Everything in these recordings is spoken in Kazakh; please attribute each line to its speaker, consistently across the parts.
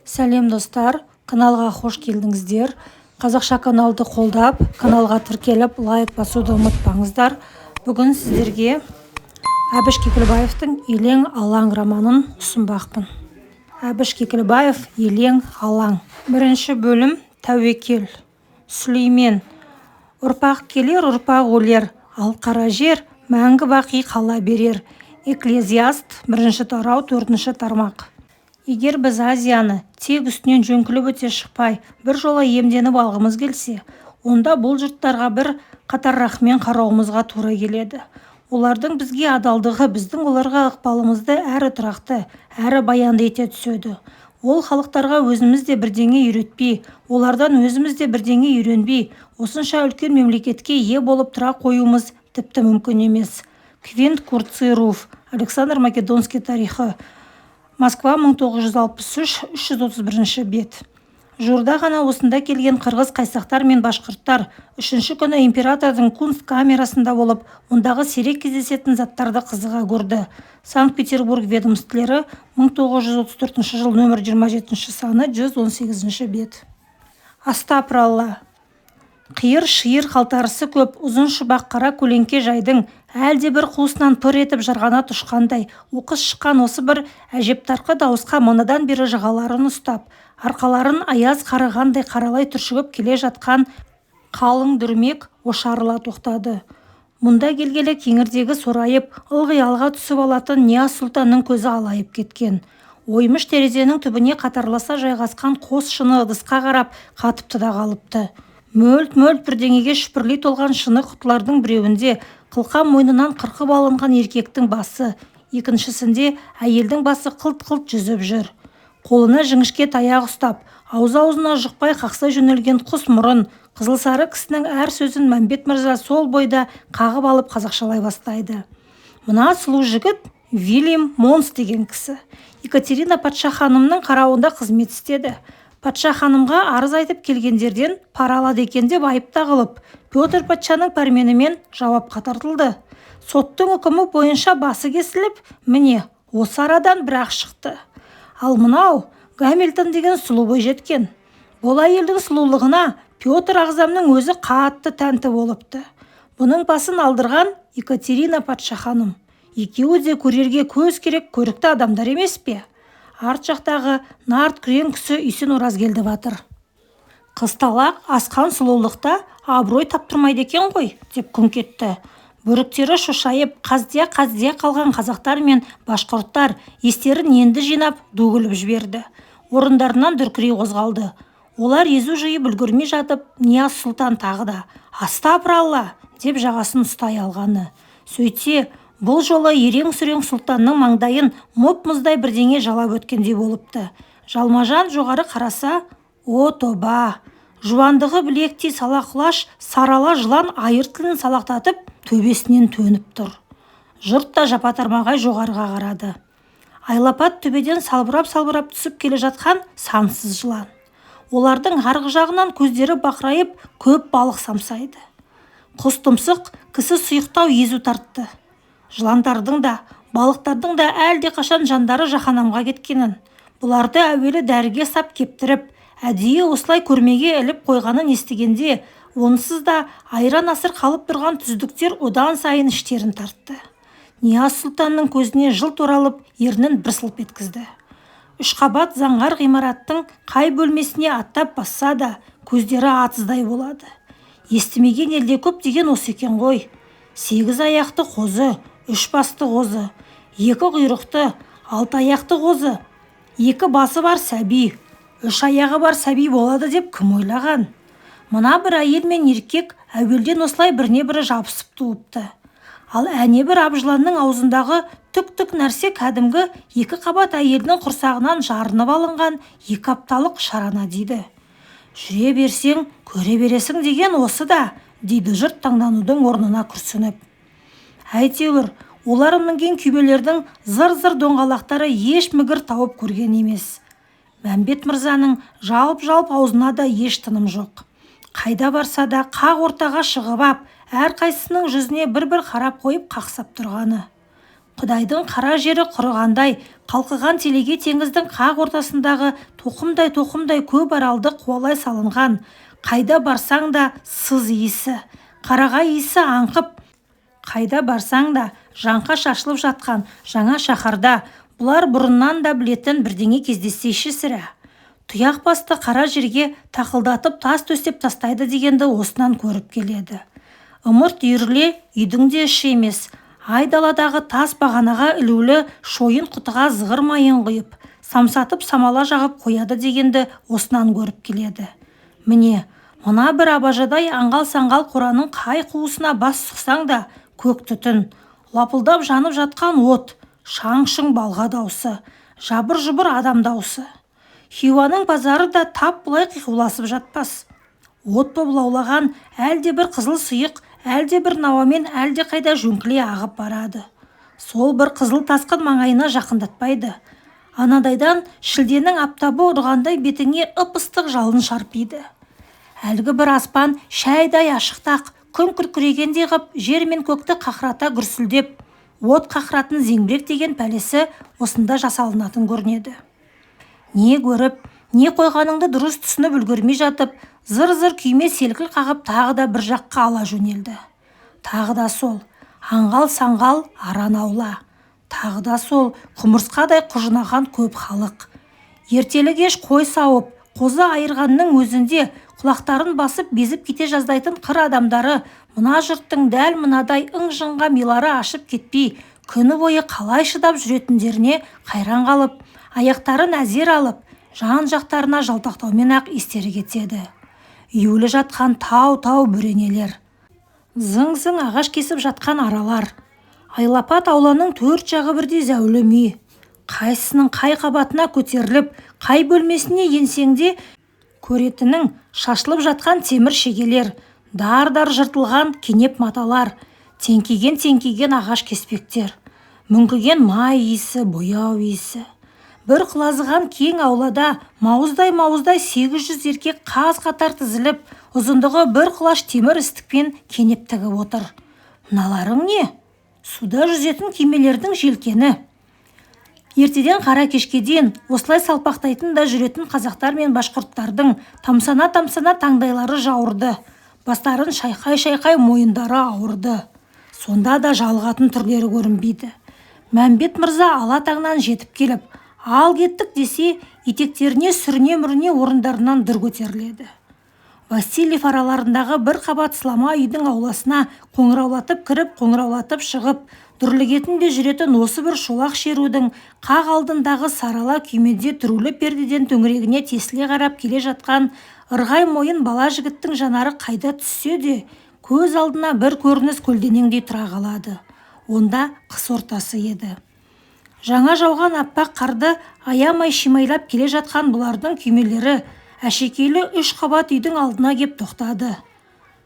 Speaker 1: Сәлем достар, каналға қош келдіңіздер. Қазақша каналды қолдап, каналға тіркеліп, лайк басуды ұмытпаңыздар. Бүгін сіздерге Әбіш Кекілбаевтың «Елең алаң» романын ұсынбақпын. Әбіш Кекілбаев «Елең алаң». Бірінші бөлім тәуекел. Сүлеймен. Ұрпақ келер, ұрпақ өлер, ал қара жер мәңгі бақи қала берер. Экклезиаст, 1 тарау, 4 тармақ. Егер біз Азияны тек үстінен жөңкіліп өте шықпай, бір жола емденіп алғымыз келсе, онда бұл жұрттарға бір қатар рахмен қарауымызға тура келеді. Олардың бізге адалдығы біздің оларға ықпалымызды әрі тұрақты, әрі баянды ете түседі. Ол халықтарға өзіміз де бірдеңе үйретпей, олардан өзіміз де бірдеңе үйренбей, осынша үлкен мемлекетке ие болып тұра қоюымыз тіпті мүмкін емес. Квинт Курций-Руф, Александр Македонский тарихы. Москва, 1963, 331 бет. Жуырда ғана осында келген қырғыз қайсақтар мен башқұрттар 3-ші күні императордың Кунст камерасында болып, ондағы сирек кездесетін заттарды қызыға көрді. Санкт-Петербург ведомстволары, 1934 жыл, нөмір 27 саны, 118 бет. Астапыралла. Қиыр-шиыр қалтарысы көп, ұзын шұбақ қара көлеңке жайдың әлде бір қуысынан пыр етіп жарғана тұшқандай, оқыс шыққан осы бір әжептарқы дауысқа манадан бері жағаларын ұстап, арқаларын аяз қарығандай қаралай түршігіп келе жатқан қалың дүрмек ошарыла тоқтады. Мұнда келгелі кеңірдегі сорайып, ылғи алға түсіп алатын Нияз сұлтанның көзі алайып кеткен. Оймыш терезенің түбіне қатарласа жайғасқан қос шыны ыдысқа қарап қатыпты да қалыпты. Мөлт-мөлт бірдеңеге шүпірлей толған шыны құтылардың біреуінде қылқан мойнынан қырқып алынған еркектің басы, екіншісінде әйелдің басы қылт-қылт жүзіп жүр. Қолына жіңішке таяқ ұстап, аузы-аузына жұқпай қақсай жөнелген құс мұрын, қызылсары кісінің әр сөзін Мәмбет мырза сол бойда қағып алып қазақшалай бастайды. Мына сұлу жігіт Вильям Монс деген кісі. Екатерина патша ханымның қарауында қызмет істеді. Патша ханымға арыз айтып келгендерден пара алады екен деп айып тағылып, Петр патшаның пәрменімен жауапқа тартылды. Соттың үкімі бойынша басы кесіліп, міне, осы арадан бір-ақ шықты. Ал мынау Гамильтон деген сұлу бой жеткен. Бұл әйелдің сұлулығына Петр ағзамның өзі қатты тәнті болыпты. Бұның басын алдырған Екатерина патша ханым. Екеуі де көрерге көз керек көрікті адамдар емес пе? Арт жақтағы нарт күрең кісі Үйсен Оразгелді батыр. Қысталақ асқан сұлулықта абырой таптырмайды екен ғой, деп күңк етті. Бөріктері шошайып, қаздия қалған қазақтар мен башқұрттар естерін енді жинап дөңгіліп жіберді. Орындарынан дүркірей қозғалды. Олар езу жиып үлгермей жатып, Нияз сұлтан тағы да «Астапыралла!» деп жағасын ұстай алғаны. Сөйтсе, бұл жолы ерең-сүрең сұлтанның маңдайын мұп-мұздай бірдеңе жалап өткендей болыпты. Жалмажан жоғары қараса, о тоба! Жуандығы білектей сала құлаш, сарала жылан айыр тілін салақтатып, төбесінен төніп тұр. Жұрт та жапа-тармағай жоғарыға қарады. Айлапат төбеден салбырап-салбырап түсіп келе жатқан сансыз жылан. Олардың арғы жағынан көздері бақырайып, көп балық самсайды. Құс тұмсық кісі сұйықтау езу тартты. Жыландардың да, балықтардың да әлде қашан жандары жаһанамға кеткенін, бұларды әуелі дәріге сап кептіріп, әдейі осылай көрмеге іліп қойғанын естігенде, онсыз да айран асыр қалып тұрған түздіктер одан сайын іштерін тартты. Нияз сұлтанның көзіне жылт оралып, ернін бір сылп еткізді. 3 қабат заңғар ғимараттың қай бөлмесіне аттап басса да, көздері атыздай болады. Естімеген елде көп деген осы екен ғой. 8 аяқты қозы, 3 басты қозы, 2 құйрықты, 6 аяқты қозы, 2 басы бар сәби, 3 аяғы бар сәби болады деп кім ойлаған? Мына бір әйел мен еркек әуелден осылай біріне бірі жабысып туыпты. Ал әне бір абжыланның аузындағы түк-түк нәрсе кәдімгі 2 қабат әйелдің құрсағынан жарынып алынған 2 апталық шарана дейді. Жүре берсең, көре бересің деген осы да, дейді жұрт таңданудың орнына күрсініп. Әйтеуір, олар мінген күйбелердің зыр-зыр доңғалақтары еш мігір тауып көрген емес. Мәмбет мырзаның жалп-жалп аузына да еш тыным жоқ. Қайда барса да қақ ортаға шығып ап, әрқайсысының жүзіне бір-бір қарап қойып қақсап тұрғаны. Құдайдың қара жері құрығандай, қалқыған телеге теңіздің қақ ортасындағы тоқымдай көп аралды қуалай салынған. Қайда барсаң да сыз иісі, қарағай иісі аңқып. Қайда барсаң да жаңқа шашылып жатқан жаңа шаһарда бұлар бұрыннан да білетін бірдеңе кездессейші сірә. Тұяқ басты қара жерге тақылдатып тас төстеп тастайды дегенді осынан көріп келеді. Ымырт үйірле үйдің де іші емес, айдаладағы тас бағанаға ілулі шойын құтыға зығыр майын құйып, самсатып самала жағып қояды дегенді осынан көріп келеді. Міне, мына бір абажадай аңғал-саңғал қораның қай қуысына бас сұқсаң да көк түтін, лапылдап жанып жатқан от, шаң-шың балға даусы, жабыр-жұбыр адам даусы. Хиуаның базары да тап бұлай қиқуласып жатпас. От боп лаулаған әлде бір қызыл сұйық, әлде бір науамен әлде қайда жөңкіле ағып барады. Сол бір қызыл тасқын маңайына жақындатпайды. Анадайдан шілденің аптабы ұрғандай бетіңе ып-ыстық жалын шарпиды. Әлгі бір аспан шәйдай ашықтақ, күн күркірегендей ғып, жер мен көкті қақырата гүрсілдеп, от қақыратын зеңбірек деген пәлесі осында жасалынатын көрінеді. Не көріп, не қойғаныңды дұрыс түсініп үлгермей жатып, зыр-зыр күйме селкіл қағып тағы да бір жаққа ала жөнелді. Тағы да сол аңғал-саңғал аран аула. Тағы да сол құмырсқадай құжынаған көп халық. Ертелі-кеш қой сауып, қозы айырғанның өзінде құлақтарын басып безіп кете жаздайтын қыр адамдары мына жұрттың дәл мынадай ың-жыңға милары ашып кетпей, күні бойы қалай шыдап жүретіндеріне қайран қалып, аяқтарын әзер алып, жан-жақтарына жалтақтаумен ақ естері кетеді. Үйілі жатқан тау-тау бүренелер, зың-зың ағаш кесіп жатқан аралар, айлапат ауланың төрт жағы бірдей зәулім үй. Қайсының қай қабатына көтеріліп, қай бөлмесіне енсеңде көретінің шашылып жатқан темір шегелер, дар-дар жыртылған кенеп маталар, теңкиген ағаш кеспектер, мүңкіген май иісі, бояу иісі. Бір құлазыған кең аулада мауыздай 800 еркек қаз қатар тізіліп, ұзындығы бір құлаш темір істікпен кенеп тігіп отыр. Мыналарың не? Суда жүзетін кемелердің желкені. Ертеден қара кешке дейін осылай салпақтайтын да жүретін қазақтар мен башқұрттардың тамсана-тамсана таңдайлары жауырды. Бастарын шайқай-шайқай мойындары ауырды. Сонда да жалығатын түрлері көрінбейді. Мәмбет мырза ала таңнан жетіп келіп, ал кеттік десе, етектеріне сүріне-мүріне орындарынан дүр көтеріледі. Васильев араларындағы бір қабат сылама үйдің ауласына қоңыраулатып кіріп, қоңыраулатып шығып, дүрлігетінде жүретін осы бір шолақ шерудің қақ алдындағы сарала күймеде түрулі пердеден төңірегіне тесіле қарап келе жатқан ырғай мойын бала жігіттің жанары қайда түссе де, көз алдына бір көрініс көлденеңдей тұра қалады. Онда қыс ортасы еді. Жаңа жауған аппақ қарды аямай шимайлап келе жатқан бұлардың күймелері әшекейлі 3 қабат үйдің алдына кеп тоқтады.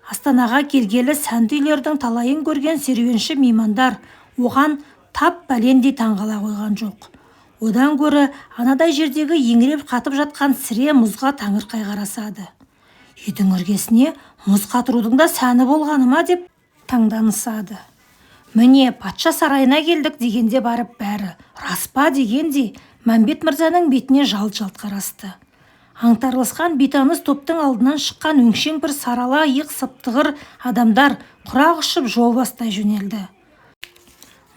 Speaker 1: Астанаға келгелі сәнді үйлердің талайын көрген серуенші меймандар оған тап бәлендей таңғала қойған жоқ. Одан көрі анадай жердегі еңіреп қатып жатқан сіре мұзға таңырқай қарасады. Үйдің іргесіне мұз қатырудың да сәні болғаны ма деп таңданысады. Міне патша сарайына келдік дегенде барып бәрі рас па дегендей Мәмбет мырзаның бетіне жалт-жалт қарасты. Аңтарлысқан бейтаныс топтың алдынан шыққан өңшең бір сарала иық сыптығыр адамдар құрақ ұшып жол бастай жөнелді.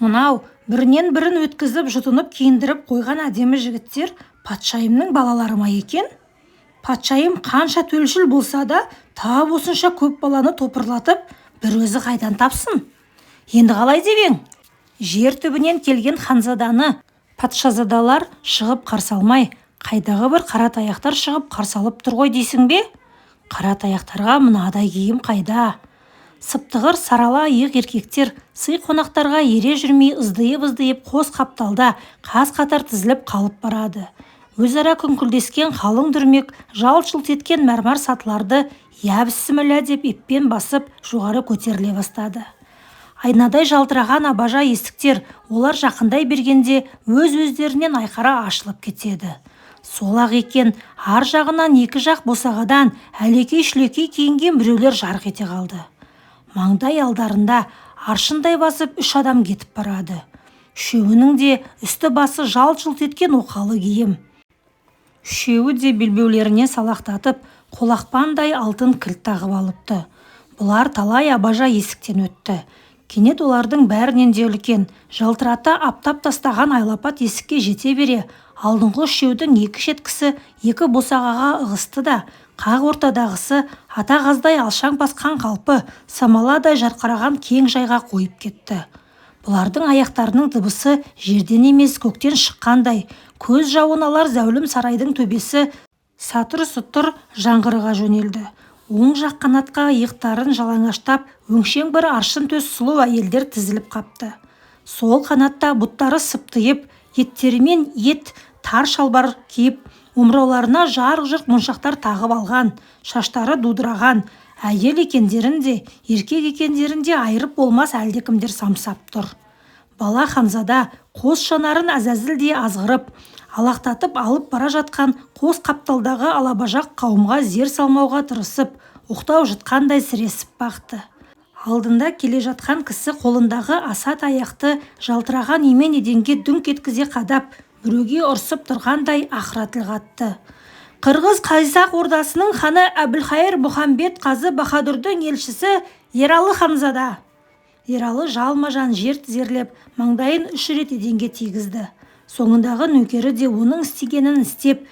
Speaker 1: Мынау бірінен бірін өткізіп жұтынып киіндіріп қойған әдемі жігіттер патшайымның балалары ма екен? Патшайым қанша төлшіл болса да тап осынша көп баланы топырлатып бір өзі қайдан тапсын? Енді қалай деп ең? Жер түбінен келген ханзаданы патшазадалар шығып қарсы алмай, қайдағы бір қара таяқтар шығып қарсы алып тұр ғой дейсің бе? Қара таяқтарға мынадай киім қайда? Сыптығыр сарала иық еркектер сый қонақтарға ере жүрмей ыздиып қос қапталда қаз қатар тізіліп қалып барады. Өзара күңкілдескен қалың дүрмек жалт-жұлт еткен мәрмәр сатыларды ябісімілі деп еппен басып жоғары көтеріле бастады. Айнадай жалтыраған абажа есіктер олар жақындай бергенде өз-өздерінен айқара ашылып кетеді. Сол-ақ екен, ар жағынан екі жақ босағадан әлекей-шүлекей киінген біреулер жарқ ете қалды. Маңдай алдарында аршындай басып 3 адам кетіп барады. үшеуінің де үсті басы жалт-жұлт еткен оқалы киім. Үшеуі де белбеулеріне салақтатып, қолақпандай алтын кілт тағып алыпты. Бұлар талай абажа есіктен өтті. Кенет олардың бәрінен де үлкен, жалтырата аптап тастаған айлапат есікке жете бере, алдыңғы үшеудің екі шеткісі екі босағаға ығысты да, қақ ортадағысы ата қаздай алшаң басқан қалпы самаладай жарқыраған кең жайға қойып кетті. Бұлардың аяқтарының дыбысы жерден емес көктен шыққандай, көз жауын алар зәулім сарайдың төбесі сатыр-сұтыр жаңғырыға жөнелді. Оң жақ қанатқа иықтарын жалаңаштап, өңшең бір аршын төс сұлу әйелдер тізіліп қапты. Сол қанатта бұттары сыптиып, еттерімен ет тар шалбар киіп, омырауларына жарқ-жұрқ моншақтар тағып алған, шаштары дудыраған әйел екендерін де, еркек екендерін де айырып болмас әлдекімдер самсап тұр. Бала Ханзада қос жанарын әзәзілдей азғырып, алақтатып алып бара жатқан қос қапталдағы алабажақ қауымға зер салмауға тырысып, оқтау жұтқандай сіресіп бақты. Алдында келе жатқан кісі қолындағы аса таяқты жалтыраған емен еденге дүңк еткізе қадап, біреуге ұрсып тұрғандай ақыра тіл қатты. Қырғыз Қайсақ ордасының ханы Әбілхайыр Мұхамбет қазы Баһадүрдің елшісі Ералы Ханзада. Ералы жалма-жан жер тізерлеп, маңдайын 3 рет еденге тигізді. Соңындағы нөкері де оның істегенін істеп,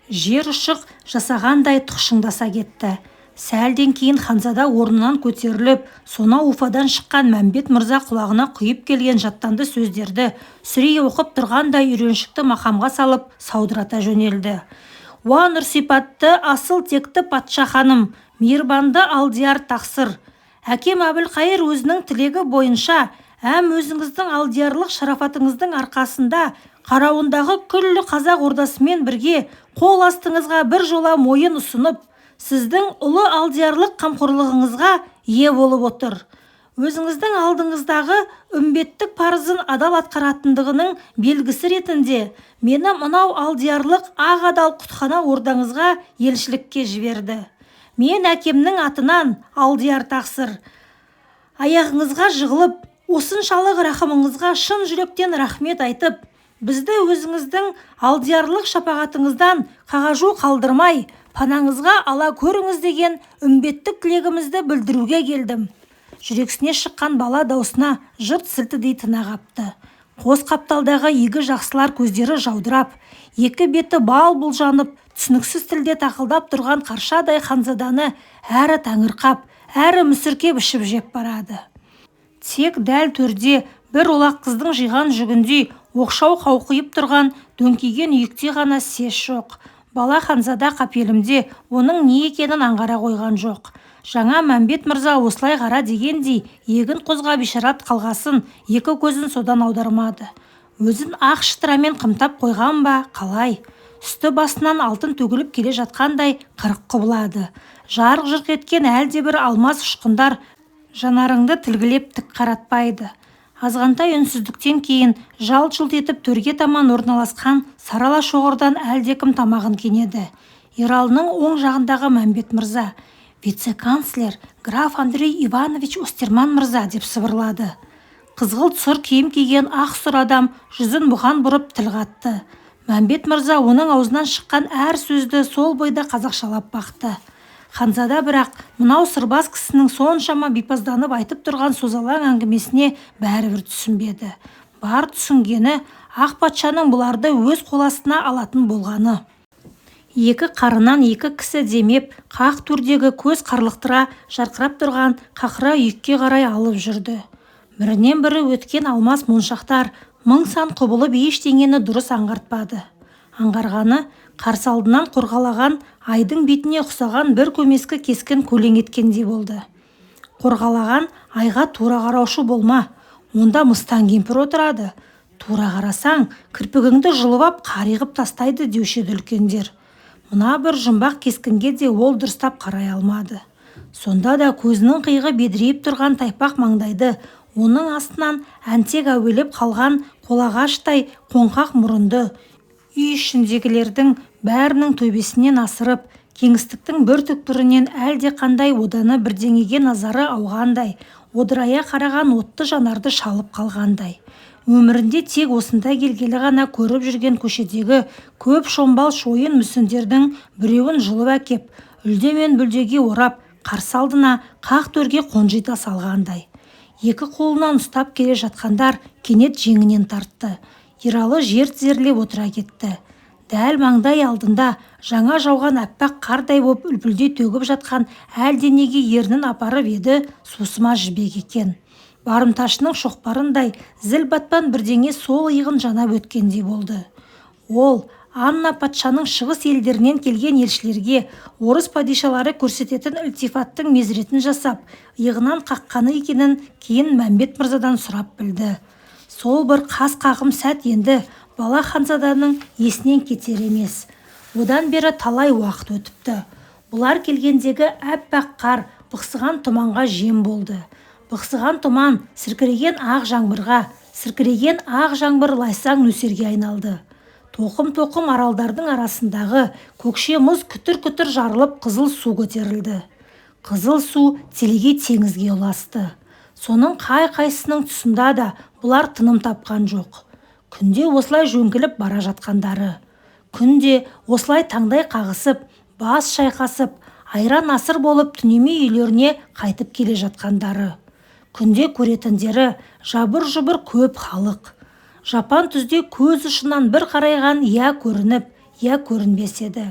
Speaker 1: жер ұшық жасағандай тұқшыңдаса кетті. Сәлден кейін Ханзада орнынан көтеріліп, сонау Уфадан шыққан Мәмбет мырза құлағына құйып келген жаттанды сөздерді сүрей оқып тұрғандай үйреншікті мақамға салып саудырата жөнелді. Уа нұрсипатты асыл текті патша ханым, мейірбанды алдияр тақсыр. Әкем Әбілқайыр өзінің тілегі бойынша, өзіңіздің алдиярлық шарафатыңыздың арқасында қарауындағы күллі қазақ ордасымен бірге қол астыңызға бір жола мойын ұсынып, сіздің ұлы алдиярлық қамқорлығыңызға ие болып отыр. Өзіңіздің алдыңыздағы үмбеттік парызын адал атқаратындығының белгісі ретінде мені мынау алдиярлық ақ адал құтхана ордаңызға елшілікке жіберді. Мен әкемнің атынан алдияр тақсыр аяғыңызға жығылып, осыншалық рахымыңызға шын жүректен рахмет айтып, бізді өзіңіздің алдиярлық шапағатыңыздан қағажу қалдырмай, панаңызға ала көріңіз деген үмбеттік тілегімізді білдіруге келдім. Жүрексіне шыққан бала даусына жұрт сілтідей тына қапты. Қос қапталдағы игі жақсылар көздері жаудырап, екі беті бал бұлжанып, түсініксіз тілде тақылдап тұрған Қаршадай Ханзаданы әрі таңырқап, әрі мүсіркеп ішіп жеп барады. Тек дәл төрде бір олақ қыздың жиған жүгіндей оқшау қауқиып тұрған дөңкиген үйікте ғана сес жоқ. Бала Ханзада қапелімде оның не екенін аңғара қойған жоқ. Жаңа Мәмбет мырза осылай қара дегендей егін қозғап ишарат қалғасын, екі көзін содан аудармады. Өзін ақ шытырамен қымтап қойған ба, қалай? Үсті басынан алтын төгіліп келе жатқандай қырық құбылады. Жарқ-жұрқ еткен әлде бір алмас ұшқындар жанарыңды тілгілеп тік қаратпайды. Азғантай үнсіздіктен кейін жалт-жұлт етіп төрге таман орналасқан сарала шоғырдан әлдекім тамағын кенеді. Ералының оң жағындағы Мәмбет мырза, вице-канцлер граф Андрей Иванович Остерман мырза деп сыбырлады. Қызғылт сұр киім киген ақ сұр адам жүзін бұған бұрып тіл қатты. Мәмбет мырза оның аузынан шыққан әр сөзді сол бойда қазақшалап бақты. Ханзада бірақ мынау сырбаз кісінің соншама бипазданып айтып тұрған созалаң әңгімесіне бәрібір түсінбеді. Бар түсінгені ақ патшаның бұларды өз қол астына алатын болғаны. Екі қарынан екі кісі демеп, қақ төрдегі көз қарлықтыра жарқырап тұрған қақыра үйікке қарай алып жүрді. Бірінен бірі өткен алмас моншақтар мың сан құбылып ештеңені дұрыс аңғартпады. Аңғарғаны қарсы алдынан қорғалаған айдың бетіне ұқсаған бір көмескі кескін көлең еткендей болды. Қорғалаған айға тура қараушы болма, онда мыстан кемпір отырады. Тура қарасаң, кірпігіңді жұлып ап қариғып тастайды деуші үлкендер. Мына бір жұмбақ кескінге де ол дұрыстап қарай алмады. Сонда да көзінің қиығы бедірейіп тұрған тайпақ маңдайды, оның астынан әнтек әуелеп қалған қолағаштай қоңқақ мұрынды, үй ішіндегілердің бәрінің төбесінен асырып, кеңістіктің бір түкпірінен әлде қандай оданы бірдеңеге назары ауғандай, одырая қараған отты жанарды шалып қалғандай. өмірінде тек осында келгелі ғана көріп жүрген көшедегі көп шомбал шойын мүсіндердің біреуін жұлып әкеп, үлде мен бүлдеге орап, қарсы алдына қақ төрге қонжита салғандай. Екі қолынан ұстап келе жатқандар кенет жеңінен тартты. Ералы жер тізерлеп отыра кетті. Дәл маңдай алдында жаңа жауған әппақ қардай боп үлпілдей төгіп жатқан әлденеге ернін апарып еді, сусыма жібек екен. Барымташының шоқпарындай зіл батпан бірдеңе сол иығын жанап өткендей болды. Ол Анна патшаның шығыс елдерінен келген елшілерге орыс падишалары көрсететін ілтифаттың мезретін жасап, иығынан қаққаны екенін кейін Мәмбет мырзадан сұрап білді. Сол бір қас қағым сәт енді бала ханзаданың есінен кетер емес. Одан бері талай уақыт өтіпті. Бұлар келгендегі әппақ қар бықсыған тұманға жем болды. Бықсыған тұман сіркіреген ақ жаңбырға, сіркіреген ақ жаңбыр лайсаң нөсерге айналды. Тоқым-тоқым аралдардың арасындағы көкше мұз күтір-күтір жарылып қызыл су көтерілді. Қызыл су телегей теңізге ұласты. Соның қай-қайсының тұсында да бұлар тыным тапқан жоқ. Күнде осылай жөңкіліп бара жатқандары. Күнде осылай таңдай қағысып, бас шайқасып, айран асыр болып түнеме үйлеріне қайтып келе жатқандары. Күнде көретіндері жабыр-жұбыр көп халық. Жапан түзде көз ұшынан бір қарайған я көрініп, я көрінбес еді.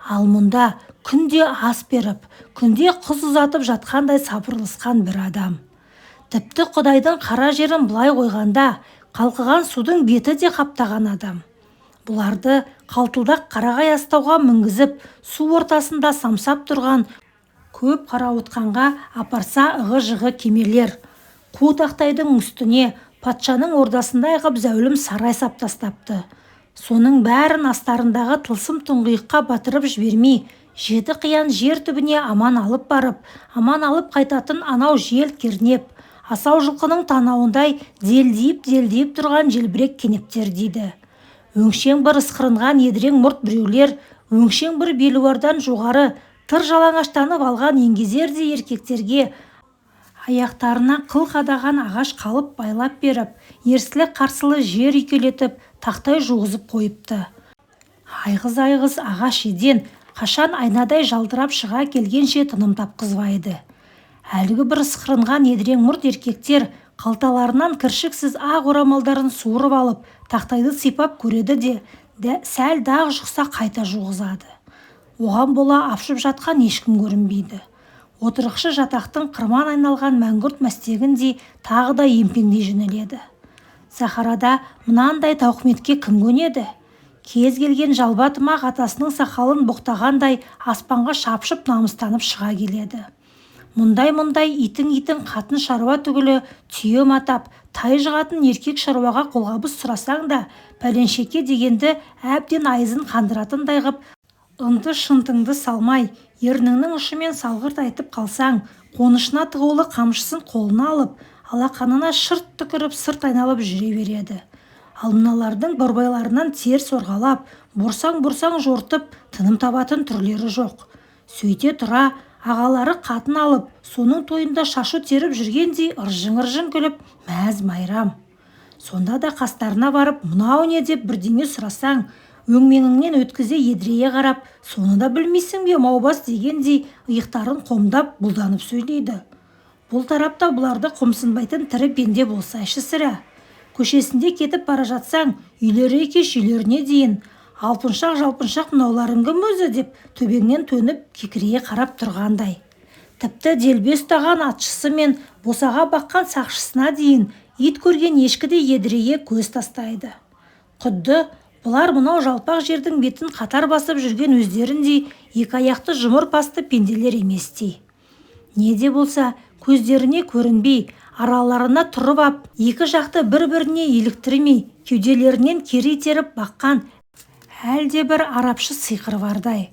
Speaker 1: Ал мұнда күнде ас беріп, күнде қыз ұзатып жатқандай сабырлысқан бір адам. Тіпті Құдайдың қара жерін бұлай қойғанда, қалқыған судың беті де қаптаған адам. Бұларды қалтылдақ қарағай астауға мінгізіп, су ортасында самсап тұрған көп қарауытқанға апарса ығы-жығы кемелер. Қу тақтайдың үстіне патшаның ордасындай ғып зәулім сарай сап тастапты. Соның бәрін астарындағы тылсым тұңғиыққа батырып жібермей, жеті қиян жер түбіне аман алып барып, аман алып қайтатын анау жел кернеп, асау жылқының танауындай делдейіп тұрған желбірек кенептер дейді. Өңшең бір ысқырынған едірең мұрт біреулер, өңшең бір белуардан жоғары тыр жалаңаштанып алған еңгезердей еркектерге аяқтарына қыл қадаған ағаш қалып байлап беріп, ерсілі-қарсылы жер үйкелетіп, тақтай жуғызып қойыпты. Айғыз-айғыз ағаш еден қашан айнадай жалтырап шыға келгенше тыным тапқызбайды. Әлгі бір ысқырынған едірең мұрт еркектер қалталарынан кіршіксіз ақ орамалдарын суырып алып, тақтайды сипап көреді де сәл дағы жұқса қайта жуғызады. Оған бола апшып жатқан ешкім көрінбейді. Отырықшы жатақтың қырман айналған мәңгүрт мәстегіндей тағы да емпеңдей жөнеледі. Сахарада мынандай тауқыметке кім көнеді? Кез келген жалба тымақ атасының сақалын боқтағандай аспанға шапшып намыстанып шыға келеді. Мұндай итің қатын шаруа түгілі түйе матап, тай жығатын еркек шаруаға қолғабыс сұрасаң да, пәленшеке дегенді әбден айызын қандыратындай ғып, ынты шынтыңды салмай, ерніңнің ұшымен салғырт айтып қалсаң, қонышына тығулы қамшысын қолына алып, алақанына шырт түкіріп сырт айналып жүре береді. Ал мыналардың борбайларынан тер сорғалап, борсаң жортып, тыным табатын түрлері жоқ. Сөйте тұра, ағалары қатын алып, соның тойында шашу теріп жүргендей ыржың күліп, мәз майрам. Сонда да қастарына барып, мынау не деп бірдеңе сұрасаң, өңменіңнен өткізе едірейе қарап, соны да білмейсің бе маубас дегендей иықтарын қомдап бұлданып сөйлейді. Бұл тарапта бұларды қомсынбайтын тірі пенде болсайшы сірә. Көшесінде кетіп бара жатсаң, үйлері екеш үйлеріне дейін, алпыншақ мынауларың кім өзі деп төбеңнен төніп кекірейе қарап тұрғандай. Тіпті делбе ұстаған атшысы мен босаға баққан сақшысына дейін ит көрген ешкіде едірейе көз тастайды. Құдды бұлар мынау жалпақ жердің бетін қатар басып жүрген өздеріндей екі аяқты жұмыр басты пенделер еместей. Не де болса көздеріне көрінбей, араларына тұрып ап, екі жақты бір-біріне еліктірмей, кеуделерінен кері итеріп баққан әлде бір арапшы сиқыр бардай.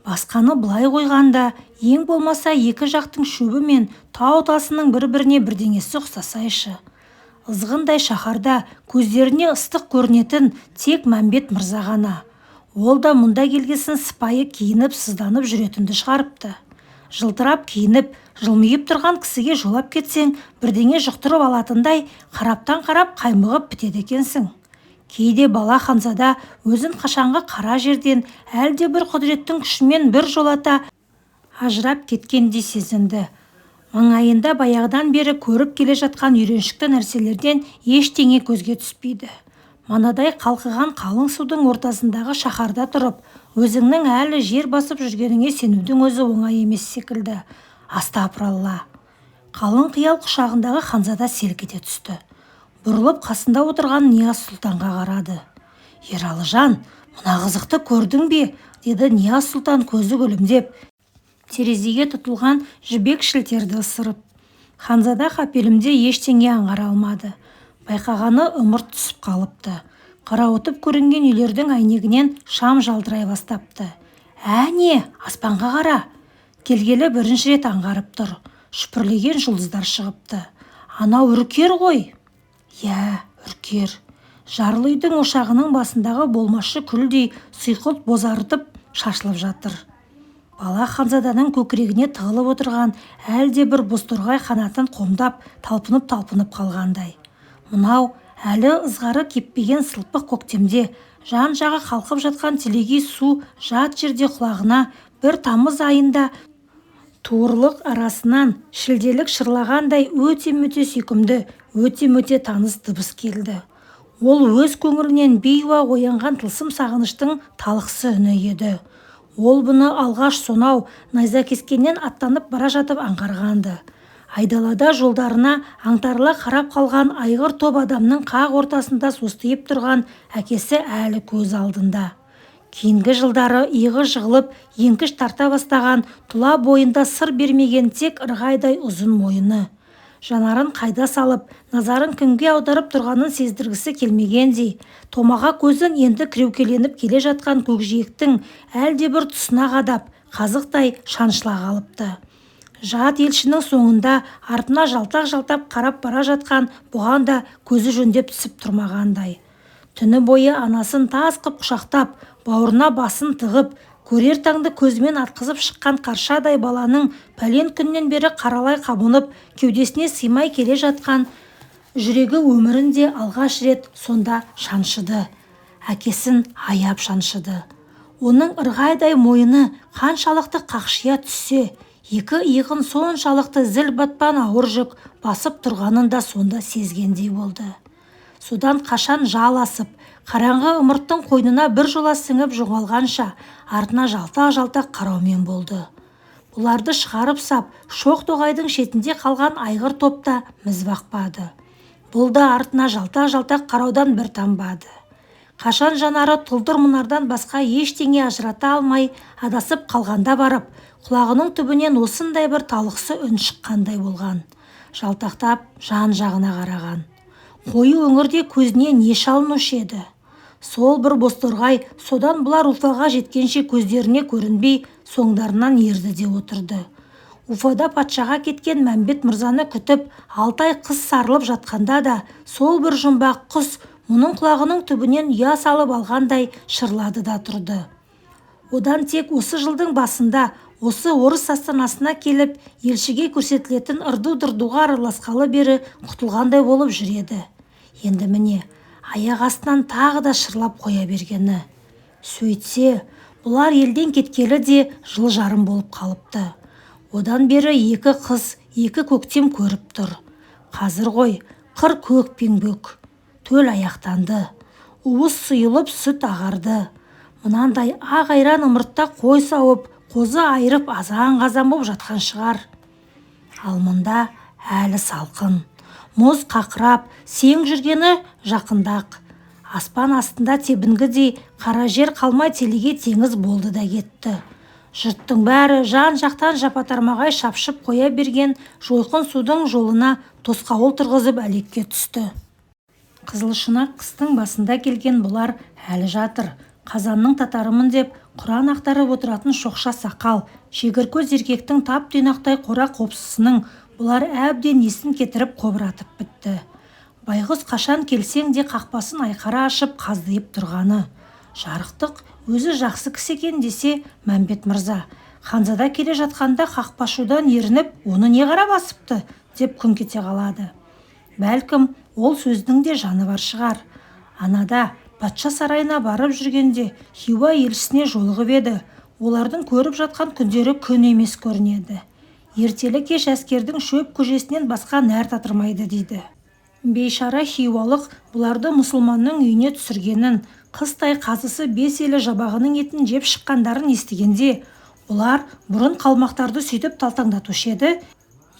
Speaker 1: Басқаны былай қойғанда, ең болмаса екі жақтың шөбі мен тау тасының бір-біріне бірдеңесі ұқсасайшы. Ызғындай шаһарда көздеріне ыстық көрінетін тек Мәмбет мырза ғана. Ол да мұнда келгесін сыпайы киініп сызданып жүретінді шығарыпты. Жылтырап киініп, Жылмиып тұрған кісіге жолап кетсең, бірдеңе жұқтырып алатындай қараптан қарап қаймығып бітеді екенсің. Кейде бала Ханзада өзін қашанғы қара жерден әлде бір құдіреттің күшімен бір жолата ажырап кеткендей сезінді. Маңайында баяғыдан бері көріп келе жатқан үйреншікті нәрселерден ештеңе көзге түспейді. Манадай қалқыған қалың судың ортасындағы шаһарда тұрып, өзіңнің әлі жер басып жүргеніңе сенудің өзі оңай емес секілді. Астапыралла. Қалың қиял құшағындағы Ханзада селк ете түсті. Бұрылып қасында отырған Нияз сұлтанға қарады. Ералыжан, мына қызықты көрдің бе? Деді Нияз сұлтан көзі күлімдеп, терезеге тұтылған жібек шілтерді ысырып. Ханзада қапелімде ештеңе аңғара алмады. Байқағаны ымырт түсіп қалыпты. Қарауытып көрінген үйлердің әйнегінен шам жалтырай бастапты. Әне, аспанға қара. Келгелі бірінші рет аңғарып тұр. Шүпірлеген жұлдыздар шығыпты. Анау Үркер ғой. Иә, Үркер. Жарлы үйдің ошағының басындағы болмашы күлдей сұйқылт бозарытып шашылып жатыр. Бала Ханзаданың көкірегіне тығылып отырған әлде бір бозторғай қанатын қомдап, талпынып қалғандай. Мынау әлі ызғары кеппеген сылпық көктемде жан-жағы қалқып жатқан телегей су жат жерде құлағына бір тамыз айында туырлық арасынан шілделік шырлағандай өте-мөте сүйкімді, өте-мөте таныс дыбыс келді. Ол өз көңілінен бейуа оянған тылсым сағыныштың талықсы үні еді. Ол бұны алғаш сонау найза кескеннен аттанып бара жатып аңғарғанды. Айдалада жолдарына аңтарыла қарап қалған айғыр топ адамның қақ ортасында состиып тұрған әкесі әлі көз алдында. Кейінгі жылдары иығы жығылып, еңкіш тарта бастаған тұла бойында сыр бермеген тек ырғайдай ұзын мойыны. Жанарын қайда салып, назарын кімге аударып тұрғанын сездіргісі келмегендей, томаға көзін енді кіреукеленіп келе жатқан көкжиектің әлде бір тұсына қадап, қазықтай шаншыла қалыпты. Жат елшінің соңында артына жалтақ-жалтап қарап бара жатқан бұған да көзі жөндеп түсіп тұрмағандай. Түні бойы анасын тас қып құшақтап, бауырына басын тығып, көрер таңды көзімен атқызып шыққан қаршадай баланың пәлен күннен бері қаралай қабынып, кеудесіне сыймай келе жатқан жүрегі өмірінде алғаш рет сонда шаншыды. Әкесін аяп шаншыды. Оның ырғайдай мойыны қаншалықты қақшия түссе, екі иығын соншалықты зіл батпан ауыр жүк басып тұрғанын да сонда сезгендей болды. Содан қашан жал асып, қараңғы ымырттың қойнына бір жола сіңіп жоғалғанша артына жалтақ-жалтақ қараумен болды. Бұларды шығарып сап, шоқ тоғайдың шетінде қалған айғыр топта міз бақпады. Бұл да артына жалтақ-жалтақ қараудан бір танбады. Қашан жанары тұлдыр мұнардан басқа ештеңе ажырата алмай адасып қалғанда барып, құлағының түбінен осындай бір талықсы үн шыққандай болған. Жалтақтап жан-жағына қараған. Қойы өңірде көзіне не шалынушы еді? Сол бір бозторғай содан бұлар Уфаға жеткенше көздеріне көрінбей соңдарынан ерді де отырды. Уфада патшаға кеткен Мәмбет мырзаны күтіп 6 ай қыс сарылып жатқанда да сол бір жұмбақ құс мұның құлағының түбінен ұя салып алғандай шырлады да тұрды. Одан тек осы жылдың басында осы орыс астанасына келіп елшіге көрсетілетін ырду-дырдуға араласқалы бері құтылғандай болып жүреді. Енді міне аяқ астынан тағы да шырлап қоя бергені. Сөйтсе, бұлар елден кеткелі де жыл жарым болып қалыпты. Одан бері 2 қыз, 2 көктем көріп тұр. Қазір ғой, қыр көк пеңбөк. Төл аяқтанды. Уыз сұйылып сүт ағарды. Мынандай ақ айран ымыртта қой сауып, қозы айырып азан-қазан боп жатқан шығар. Ал мұнда әлі салқын. Мұз қақырап, сең жүргені жақындақ. Аспан астында тебінгідей қара жер қалмай телеге теңіз болды да кетті. Жұрттың бәрі жан-жақтан жапатармағай шапшып қоя берген жойқын судың жолына тосқауыл тұрғызып әлекке түсті. Қызылшынақ қыстың басында келген бұлар әлі жатыр. Қазанның татарымын деп Құран ақтарып отыратын шоқша сақал, шегір көз еркектің тап түйнақтай қора қопсысының бұлар әбден есін кетіріп қобыратып бітті. Байғұс қашан келсең де қақпасын айқара ашып қаздиып тұрғаны. Жарықтық өзі жақсы кісі екен десе Мәмбет мырза, Ханзада келе жатқанда қақпашудан ерініп, оны не қара басыпты деп күңк ете қалады. Бәлкім, ол сөздің де жаны бар шығар. Анада патша сарайына барып жүргенде Хиуа елшісіне жолығып еді. Олардың көріп жатқан күндері күн емес көрінеді. Ертелі кеш әскердің шөп көжесінен басқа нәр татырмайды дейді. Бейшара хиуалық бұларды мұсылманның үйіне түсіргенін, қыстай қазысы 5 елі жабағының етін жеп шыққандарын естігенде, бұлар бұрын қалмақтарды сөйтіп талтаңдатушы еді,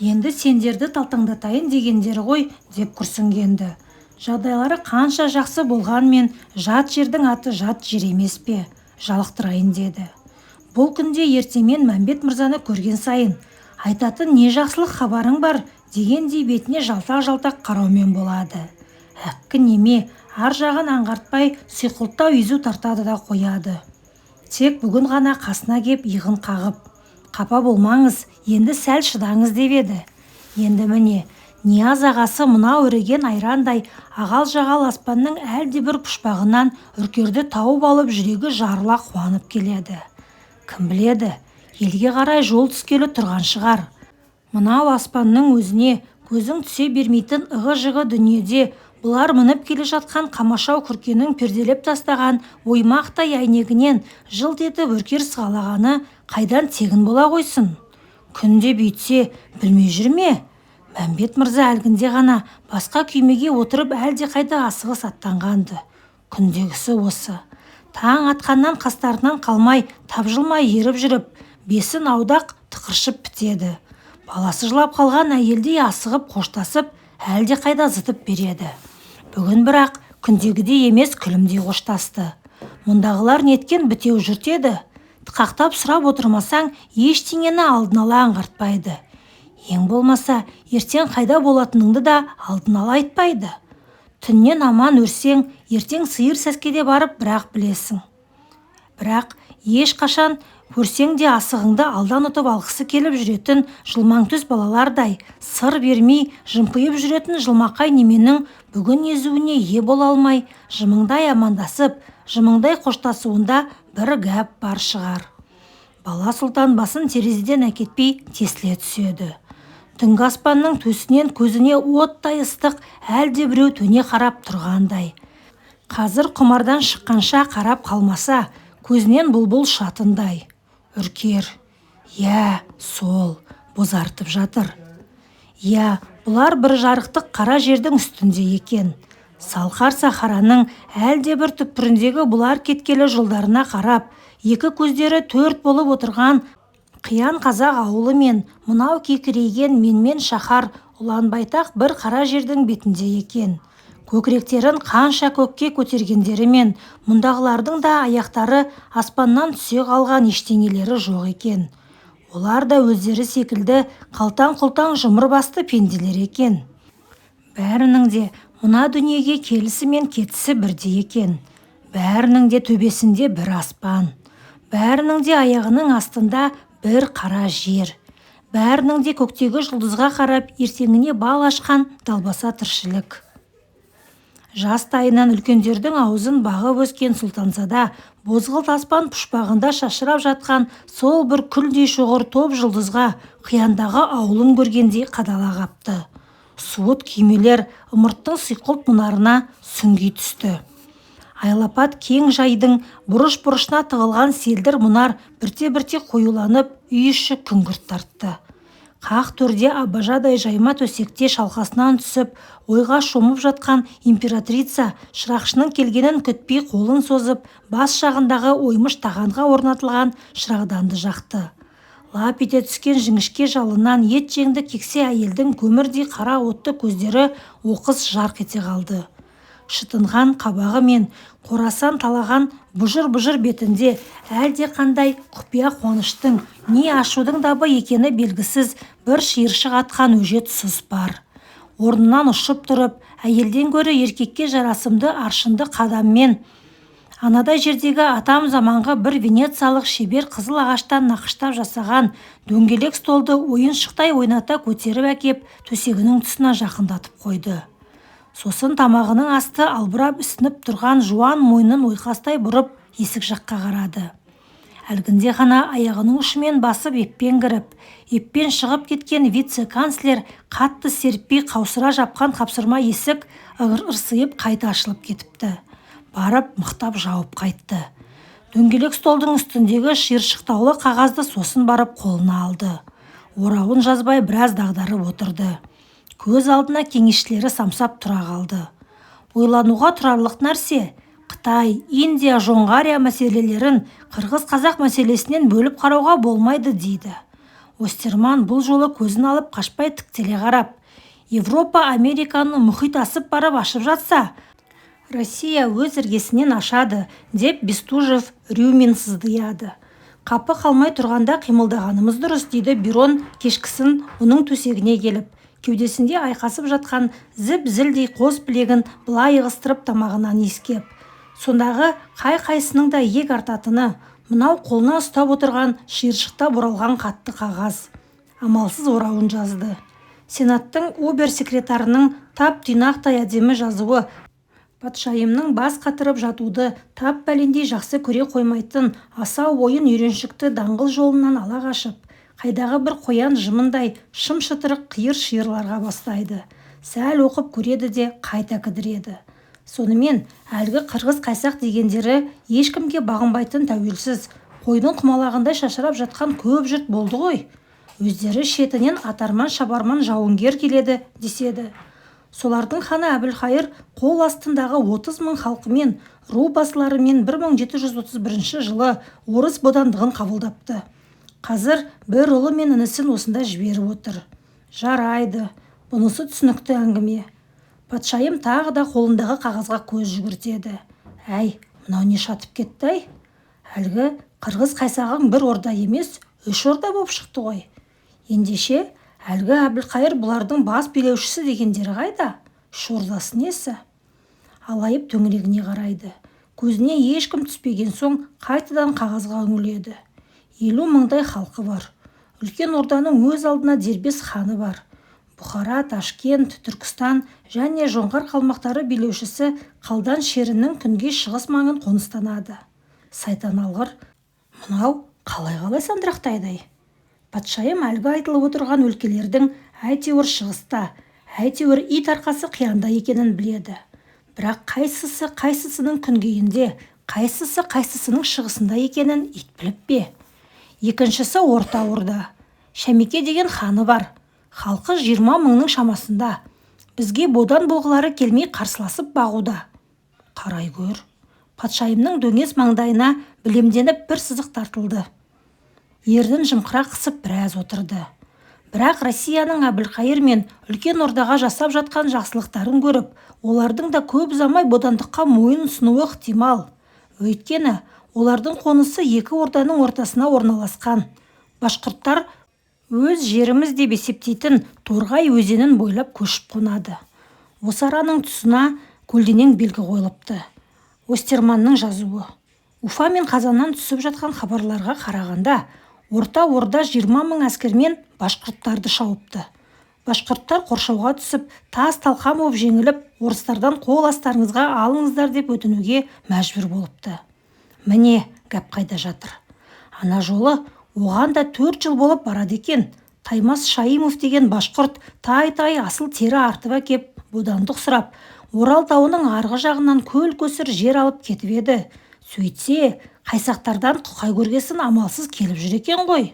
Speaker 1: енді сендерді талтаңдатайын дегендері ғой деп күрсінгенді. Жағдайлары қанша жақсы болғанмен, жат жердің аты жат жер емес пе, жалықтырайын деді. Бұл күнде ертемен Мәмбет мырзаны көрген сайын, айтатын не жақсылық хабарың бар дегендей бетіне жалтақ-жалтақ қараумен болады. Әккі неме, ар жағын аңғартпай сұйқылттау езу тартады да қояды. Тек бүгін ғана қасына кеп иығын қағып, қапа болмаңыз, енді сәл шыдаңыз деп еді. Енді міне, Нияз ағасы мынау үреген айрандай ағал-жағал аспанның әлдебір пұшпағынан үркерді тауып алып жүрегі жарыла қуанып келеді. Кім біледі, елге қарай жол түскелі тұрған шығар. Мынау аспанның өзіне көзің түсе бермейтін ығы-жығы дүниеде бұлар мініп келе жатқан қамашау күркенің перделеп тастаған оймақтай әйнегінен жылт етіп үркер сығалағаны қайдан тегін бола қойсын? Күнде бүйтсе білмей жүр ме? Мәмбет мырза әлгінде ғана басқа күймеге отырып әлде қайда асығыс аттанғанды. Күндегісі осы. Таң атқаннан қастарынан қалмай, тапжылмай еріп жүріп, бесін аудақ тықыршып бітеді. Баласы жылап қалған әйелдей асығып қоштасып, әлде қайда зытып береді. Бүгін бірақ күндегідей емес күлімдей қоштасты. Мұндағылар неткен бітеу жұрт еді. Тықақтап сұрап отырмасаң, ештеңені алдын ала аңғартпайды. Ең болмаса, ертең қайда болатыныңды да алдын ала айтпайды. Түннен аман өрсең, ертең сиыр сәскеде барып бірақ білесің. Бірақ ешқашан көрсең де асығыңды алдан ұтып алғысы келіп жүретін жылмаңтөс балалардай, сыр бермей жымпиып жүретін жылмақай неменің бүгін езуіне ие бола алмай, жымыңдай амандасып, жымыңдай қоштасуында бір гәп бар шығар. Бала сұлтан басын терезеден әкетпей тесіле түседі. Түнгі аспанның төсінен көзіне оттай ыстық әлде біреу төне қарап тұрғандай. Қазір құмардан шыққанша қарап қалмаса, көзінен бұлбұл шатындай. Үркер, сол, бозартып жатыр. Бұлар бір жарықтық қара жердің үстінде екен. Салқар сахараның әлде бір түкпіріндегі бұлар кеткелі жолдарына қарап, екі көздері төрт болып отырған қиян қазақ ауылы мен мынау кекірейген менмен шаһар ұланбайтақ бір қара жердің бетінде екен. Көкіректерін қанша көкке көтергендерімен мұндағылардың да аяқтары аспаннан түсе қалған ештеңелері жоқ екен. Олар да өздері секілді қалтаң-құлтаң жұмыр басты пенделер екен. Бәрінің де мына дүниеге келісі мен кетісі бірдей екен. Бәрінің де төбесінде бір аспан. Бәрінің де аяғының астында бір қара жер. Бәрінің де көктегі жұлдызға қарап ертеңіне бал ашқан далбаса тіршілік. Жас тайынан үлкендердің аузын бағып өскен Сұлтанзада бозғылт аспан пұшпағында шашырап жатқан сол бір күлдей шоғыр топ жұлдызға қияндағы ауылын көргендей қадала қапты. Суыт күймелер ымырттың сиқылт мұнарына сүңги түсті. Айлапат кең жайдың бұрыш-бұрышына тығылған селдір мұнар бірте-бірте қоюланып, үй іші күңгірт тартты. Қақ төрде абажадай жайма төсекте шалқасынан түсіп, ойға шомып жатқан императрица шырақшының келгенін күтпей қолын созып, бас жағындағы оймыш тағанға орнатылған шырағданды жақты. Лап ете түскен жіңішке жалынан ет жеңді кексе әйелдің көмірдей қара отты көздері оқыс жарқ ете қалды. Шытынған қабағы мен қорасан талаған бұжыр-бұжыр бетінде әлде қандай құпия қуаныштың, не ашудың дабы екені белгісіз бір шиыршық атқан өжет сұс бар. Орнынан ұшып тұрып, әйелден гөрі еркекке жарасымды аршынды қадаммен анадай жердегі атам заманғы бір венециялық шебер қызыл ағаштан нақыштап жасаған дөңгелек столды ойыншықтай ойната көтеріп әкеп төсегінің тұсына жақындатып қойды. Сосын тамағының асты албырап үсініп тұрған жуан мойнын ойқастай бұрып есік жаққа қарады. Әлгінде ғана аяғының ұшымен басып еппен кіріп, еппен шығып кеткен вице-канцлер қатты серіппей қаусыра жапқан қапсырма есік ырсиып қайта ашылып кетіпті. Барып мықтап жауып қайтты. Дөңгелек столдың үстіндегі шиыршықтаулы қағазды сосын барып қолына алды. Орауын жазбай біраз дағдарып отырды. Көз алдына кеңесшілері самсап тұра қалды. Ойлануға тұрарлық нәрсе, Қытай, Индия, Жоңғария мәселелерін қырғыз-қазақ мәселесінен бөліп қарауға болмайды дейді. Остерман бұл жолы көзін алып қашпай тіктеле қарап, Европа Американы мұхит асып барып ашып жатса, Россия өз іргесінен ашады, деп Бестужев Рюмин сыздияды. Қапы қалмай тұрғанда қимылдағанымыз дұрыс, дейді Бирон кешкісін оның төсегіне келіп, кеудесінде айқасып жатқан зіп-зілдей қос білегін былай ығыстырып тамағынан иіскеп. Сондағы қай-қайсының да иек артатыны, мынау қолына ұстап отырған шиыршықта бұралған қатты қағаз. Амалсыз орауын жазды. Сенаттың обер-секретарының тап-тұйнақтай әдемі жазуы патшайымның бас қатырып жатуды тап бәлендей жақсы көре қоймайтын асау ойын үйреншікті даңғыл жолынан ала қашып, қайдағы бір қоян жымындай шым-шытырық қиыр-шиырларға бастайды. Сәл оқып көреді де қайта кідіреді. Сонымен әлгі қырғыз-қайсақ дегендері ешкімге бағынбайтын тәуелсіз, қойдың құмалағындай шашырап жатқан көп жұрт болды ғой. Өздері шетінен атарман-шабарман жауынгер келеді деседі. Солардың ханы Әбілқайыр қол астындағы 30 мың халқымен, ру басыларымен 1731 жылы орыс бодандығын қабылдапты. Қазір бір ұлы мен інісін осында жіберіп отыр. Жарайды, бұнысы түсінікті әңгіме. Патшайым тағы да қолындағы қағазға көз жүгіртеді. Әй, мынау не шатып кетті-ай? Әлгі қырғыз-қайсағың бір орда емес, 3 орда болып шықты ғой. Ендеше, әлгі Әбілқайыр бұлардың бас билеушісі дегендері қайда? 3 ордасы несі? Алайып төңірегіне қарайды. Көзіне ешкім түспеген соң қайтадан қағазға үңіледі. 50 мыңдай халқы бар. Үлкен орданың өз алдына дербес ханы бар. Бұхара, Ташкент, Түркістан және жоңғар қалмақтары билеушісі Қалдан шерінің күнге шығыс маңын қоныстанады. Сайтан алғыр, мынау қалай сандырақтайды. Патшайым әлгі айтылып отырған өлкелердің әйтеуір шығыста, әйтеуір ит арқасы қиянда екенін біледі. Бірақ қайсысының күнгейінде, қайсысының шығысында екенін ит біліп бе? Екіншісі орта орда. Шәмеке деген ханы бар. Халқы 20 мыңның шамасында. Бізге бодан болғылары келмей қарсыласып бағуда. Қарай көр. Патшайымның дөңес маңдайына білемденіп бір сызық тартылды. Ердің жымқыра қысып біраз отырды. Бірақ Россияның Әбілқайыр мен үлкен ордаға жасап жатқан жақсылықтарын көріп, олардың да көп ұзамай бодандыққа мойын ұсынуы ықтимал. Өйткені олардың қонысы екі орданың ортасына орналасқан. Башқұрттар өз жеріміз деп есептейтін Торғай өзенін бойлап көшіп қонады. Осы араның тұсына көлденең белгі қойылыпты. Остерманның жазуы. Уфа мен Қазаннан түсіп жатқан хабарларға қарағанда, орта орда 20 мың әскермен башқұрттарды шауыпты. Башқұрттар қоршауға түсіп, тас-талқан болып жеңіліп, орыстардан қол астарыңызға алыңыздар деп өтінуге мәжбүр болыпты. Міне, гәп қайда жатыр. Ана жолы оған да 4 жыл болып барады екен. Таймас Шаимов деген башқұрт тай-тай асыл тері артып әкеп, бодандық сұрап, Орал тауының арғы жағынан көл-көсір жер алып кетіп еді. Сөйтсе, қайсақтардан құқай көргесін амалсыз келіп жүр екен ғой.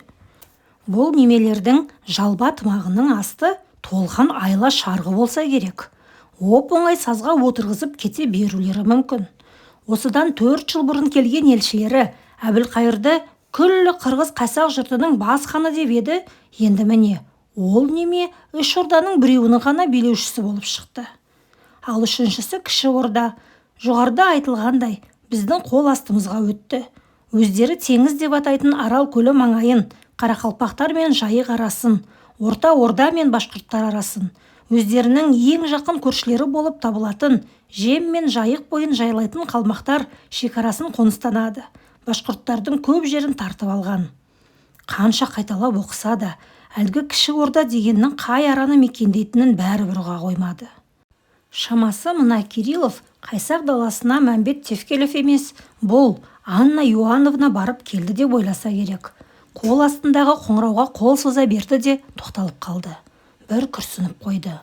Speaker 1: Бұл немелердің жалба тымағының асты толған айла шарғы болса керек. Оп-оңай сазға отырғызып кете берулері мүмкін. Осыдан 4 жыл бұрын келген елшілері Әбілқайырды күллі қырғыз-қайсақ жұртының бас ханы деп еді, енді міне, ол неме 3 орданың біреуінің ғана билеушісі болып шықты. Ал үшіншісі кіші орда, жоғарыда айтылғандай, біздің қол астымызға өтті. Өздері теңіз деп атайтын Арал көлі маңайын, Қарақалпақтар мен Жайық арасын, Орта орда мен башқұрттар арасын, өздерінің ең жақын көршілері болып табылатын Жем мен Жайық бойын жайлайтын қалмақтар шекарасын қоныстанады. Башқұрттардың көп жерін тартып алған. Қанша қайталап оқыса да, әлгі кіші орда дегеннің қай араны мекендейтінін бәрібір ұға қоймады. Шамасы мына Кириллов Қайсақ даласына Мәмбет Тевкелев емес, бұл Анна Иоанновна барып келді деп ойласа керек. Қол астындағы қоңырауға қол соза берді де тоқталып қалды. Бір күрсініп қойды.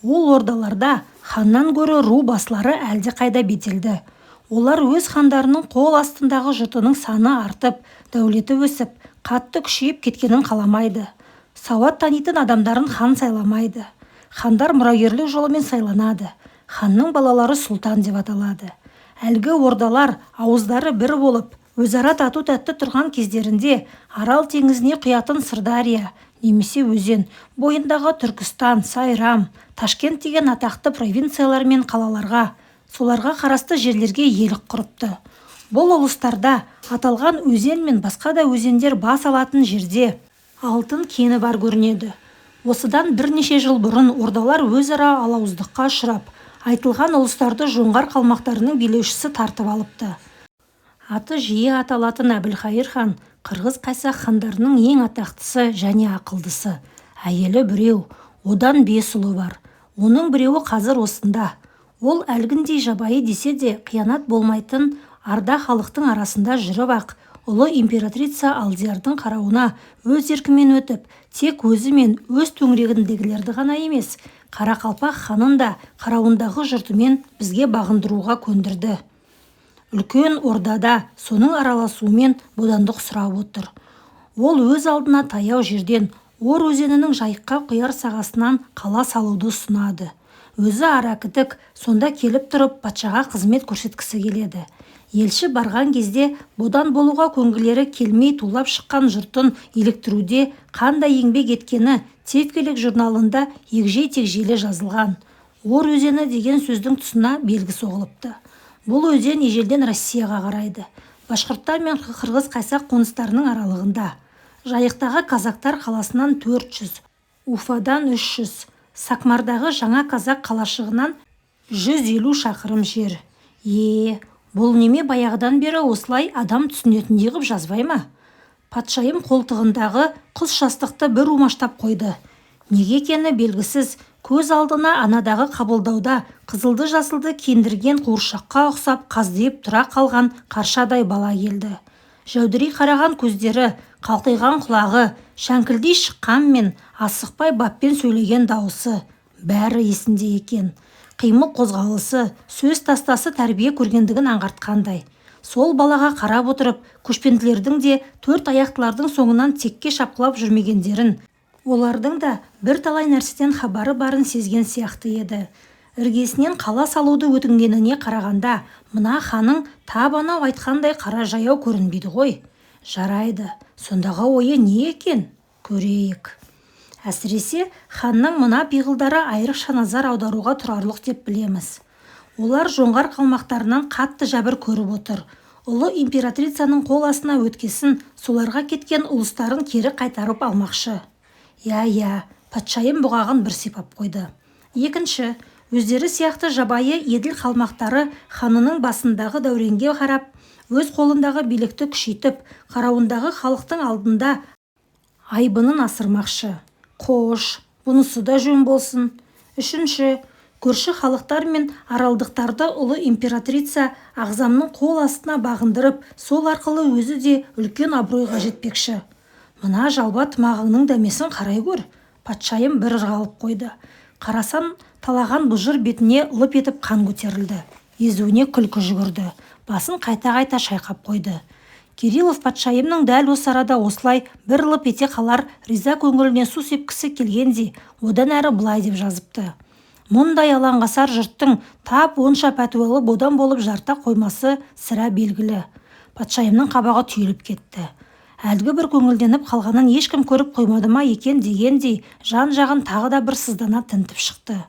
Speaker 1: Ол ордаларда ханнан гөрі ру басылары әлде қайда беделді. Олар өз хандарының қол астындағы жұртының саны артып, дәулеті өсіп, қатты күшейіп кеткенін қаламайды. Сауат танитын адамдарын хан сайламайды. Хандар мұрагерлік жолымен сайланады. Ханның балалары сұлтан деп аталады. Әлгі ордалар ауыздары бір болып, өзара тату тәтті тұрған кездерінде Арал теңізіне құятын Сырдария немесе өзен бойындағы Түркістан, Сайрам, Ташкент деген атақты провинциялар мен қалаларға, соларға қарасты жерлерге иелік құрыпты. Бұл ұлыстарда аталған өзен мен басқа да өзендер бас алатын жерде алтын кені бар көрінеді. Осыдан бірнеше жыл бұрын ордалар өзара алауыздыққа ұшырап, айтылған ұлыстарды жоңғар қалмақтарының билеушісі тартып алыпты. Аты жиі аталатын Әбілқайыр хан қырғыз қайсақ хандарының ең атақтысы және ақылдысы. Әйелі біреу, одан 5 ұлы бар. Оның біреуі қазір осында. Ол әлгіндей жабайы десе де қиянат болмайтын арда халықтың арасында жүріп ақ, ұлы императрица Алдиярдың қарауына өз еркімен өтіп, тек өзі мен өз төңірегіндегілерді ғана емес, Қарақалпақ ханын да қарауындағы жұртымен бізге бағындыруға көндірді. Үлкен ордада соның араласуымен бодандық сұрап отыр. Ол өз алдына таяу жерден Ор өзенінің жайыққа құяр сағасынан қала салуды ұсынады. Өзі аракідік, сонда келіп тұрып патшаға қызмет көрсеткісі келеді. Елші барған кезде бодан болуға көңілері келмей тулап шыққан жұртын еліктіруде қандай еңбек еткені Тевкелек журналында егжей-тегжейлі жазылған. Ор өзені деген сөздің тұсына белгі соғылыпты. Бұл өзен ежелден Россияға қарайды. Башқұрттар мен қырғыз қайсақ қоныстарының аралығында. Жайықтағы казактар қаласынан 400, Уфадан 300, Сакмардағы жаңа казак қалашығынан 150 шақырым жер. Бұл неме баяғыдан бері осылай адам түсінетіндей ғып жазбай ма? Патшайым қолтығындағы құс жастықты бір умаштап қойды. Неге екені белгісіз, көз алдына анадағы қабылдауда қызылды жасылды кендірген қуыршаққа ұқсап қаздиып тұра қалған қаршадай бала келді. Жәудірей қараған көздері, қалтайған құлағы, шәңкілдей шыққан мен асықпай баппен сөйлеген дауысы бәрі есінде екен. Қимыл қозғалысы, сөз тастасы тәрбие көргендігін аңғартқандай. Сол балаға қарап отырып, көшпенділердің де 4 аяқтылардың соңынан текке шапқылап жүрмегендерін, олардың да бір талай нәрседен хабары барын сезген сияқты еді. Іргесінен қала салуды өтінгеніне қарағанда, мына ханың табанау айтқандай қара жаяу көрінбейді ғой. Жарайды, сондағы ойы не екен? Көрейік. Әсіресе ханның мына пиғылдары айрықша назар аударуға тұрарлық деп білеміз. Олар жоңғар қалмақтарынан қатты жәбір көріп отыр. Ұлы императрицаның қол астына өткесін соларға кеткен ұлыстарын кері қайтарып алмақшы. Патшайым бұғағын бір сипап қойды. Екінші, өздері сияқты жабайы еділ қалмақтары ханының басындағы дәуренге қарап, өз қолындағы билікті күшейтіп, қарауындағы халықтың алдында айбынын асырмақшы. Қош, бұнысы да жөн болсын. Үшінші, көрші халықтар мен аралдықтарды ұлы императрица ағзамның қол астына бағындырып, сол арқылы өзі де үлкен абыройға жетпекші. Мына жалба тымағыңның дәмесін қарай көр. Патшайым бір ырғалып қойды. Қарасан талаған бұжыр бетіне лып етіп қан көтерілді. Езуіне күлкі жүгірді. Басын қайта-қайта шайқап қойды. Кириллов патшайымның дәл осы арада осылай бір лып ете қалар риза көңіліне су сепкісі келгенде, одан әрі былай деп жазыпты. Мұндай алаңғасар жұрттың тап онша пәтуалы бодан болып жарта қоймасы сірә белгілі. Патшайымның қабағы түйіліп кетті. Әлгі бір көңілденіп қалғанын ешкім көріп қоймады ма екен дегендей жан-жағын тағы да бір сыздана тінтіп шықты.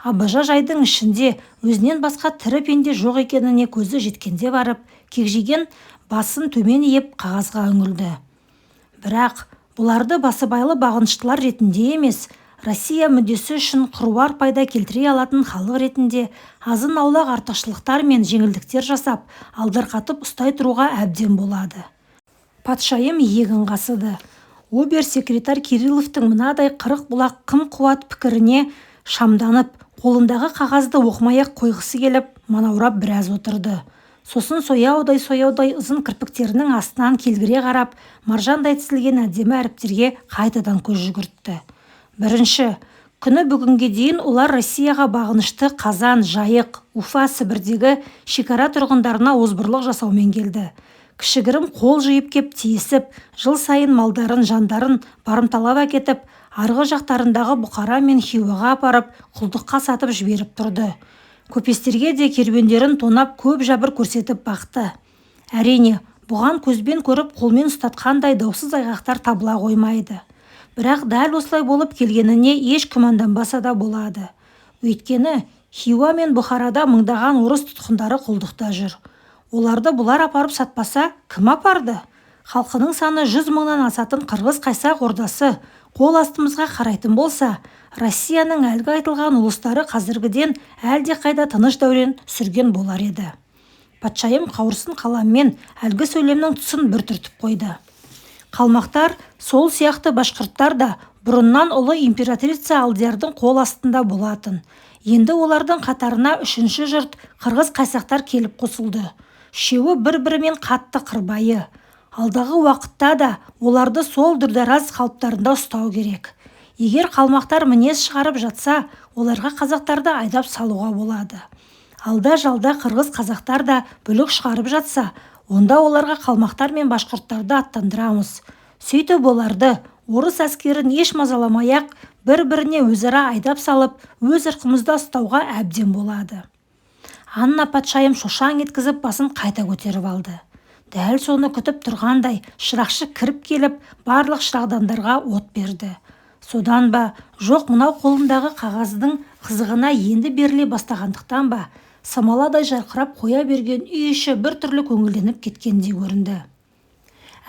Speaker 1: Абажа жайдың ішінде өзінен басқа тірі пенде жоқ екеніне көзі жеткенде барып, кегжиген басын төмен иіп қағазға үңілді. Бірақ бұларды басыбайлы бағыныштылар ретінде емес, Россия мүддесі үшін қыруар пайда келтіре алатын халық ретінде азын аулақ артықшылықтар мен жеңілдіктер жасап, алдарқатып ұстай тұруға әбден болады. Патшайым иегін қасыды. Обер-секретарь Кирилловтың мынадай қырық бұлақ қым-қуат пікіріне шамданып, қолындағы қағазды оқымай-ақ қойғысы келіп, манаурап біраз отырды. Сосын сояудай ұзын кірпіктерінің астынан келгіре қарап, маржандай тізілген әдемі әріптерге қайтадан көз жүгіртті. Бірінші, күні бүгінге дейін олар Россияға бағынышты Қазан, Жайық, Уфа, Сібірдегі шекара тұрғындарына озбырлық жасаумен келді. Кішігірім қол жиып кеп тиісіп, жыл сайын малдарын, жандарын барымталап әкетіп, арғы жақтарындағы Бұқара мен Хиуаға апарып, құлдыққа сатып жіберіп тұрды. Көпестерге де керуендерін тонап көп жабыр көрсетіп бақты. Әрине, бұған көзбен көріп қолмен ұстатқандай даусыз айғақтар табыла қоймайды. Бірақ дәл осылай болып келгеніне еш күмәнданбаса да болады. Өйткені Хиуа мен Бұхарада мыңдаған орыс тұтқындары құлдықта жүр. Оларды бұлар апарып сатпаса, кім апарды? Халқының саны 100 мыңнан асатын қырғыз қайсақ ордасы қол астымызға қарайтын болса, Россияның әлгі айтылған ұлыстары қазіргіден әлде қайда тыныш дәурен сүрген болар еді. Патшайым қауырсын қаламмен әлгі сөйлемнің тұсын бір түртіп қойды. Қалмақтар, сол сияқты башқұрттар да бұрыннан ұлы императрица Алдиярдың қол астында болатын. Енді олардың қатарына үшінші жұрт қырғыз қайсақтар келіп қосылды. Үшеуі бір-бірімен қатты қырбайы. Алдағы уақытта да оларды сол дүрдараз қалыптарында ұстау керек. Егер қалмақтар мінез шығарып жатса, оларға қазақтарды айдап салуға болады. Алда-жалда қырғыз қазақтар да бүлік шығарып жатса, онда оларға қалмақтар мен башқұрттарды аттандырамыз. Сөйтіп оларды орыс әскерін еш мазаламай-ақ бір-біріне өзара айдап салып, өз ырқымызда ұстауға әбден болады. Анна патшайым шошаң еткізіп басын қайта көтеріп алды. Дәл соны күтіп тұрғандай шырақшы кіріп келіп, барлық шырағдандарға от берді. Содан ба, жоқ мынау қолындағы қағаздың қызығына енді беріле бастағандықтан ба, самаладай жарқырап қоя берген үй іші бір түрлі көңілденіп кеткендей көрінді.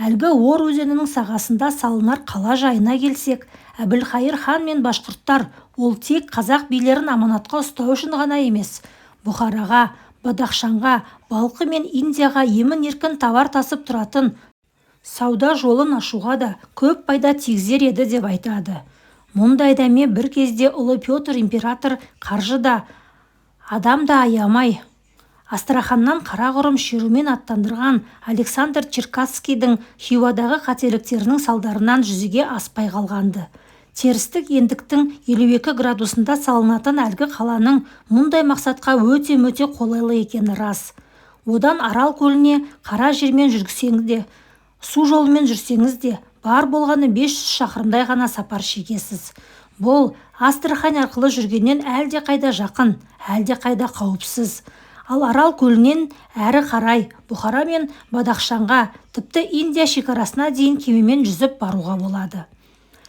Speaker 1: Әлгі Ор өзенінің сағасында салынар қала жайына келсек, Әбілқайыр хан мен башқұрттар ол тек қазақ билерін аманатқа ұстау үшін ғана емес, Бұхараға, Бадахшанға, Балқы мен Индияға емін-еркін товар тасып тұратын сауда жолын ашуға да көп пайда тигізер еді деп айтады. Мұндай дәме бір кезде ұлы Петр император қаржы да, адам да аямай, Астраханнан қарағұрым шерумен аттандырған Александр Черкасскийдің Хиуадағы қателіктерінің салдарынан жүзеге аспай қалғанды. Терістік ендіктің 52 градусында салынатын әлгі қаланың мұндай мақсатқа өте-мөте қолайлы екені рас. Одан Арал көліне қара жермен жүргісеңіз де, су жолымен жүрсеңіз де, бар болғаны 500 шақырымдай ғана сапар шегесіз. Бұл Астрахань арқылы жүргеннен әлде қайда жақын, әлде қайда қауіпсіз. Ал Арал көлінен әрі қарай Бұхара мен Бадахшанға, тіпті Индия шекарасына дейін кемемен жүзіп баруға болады.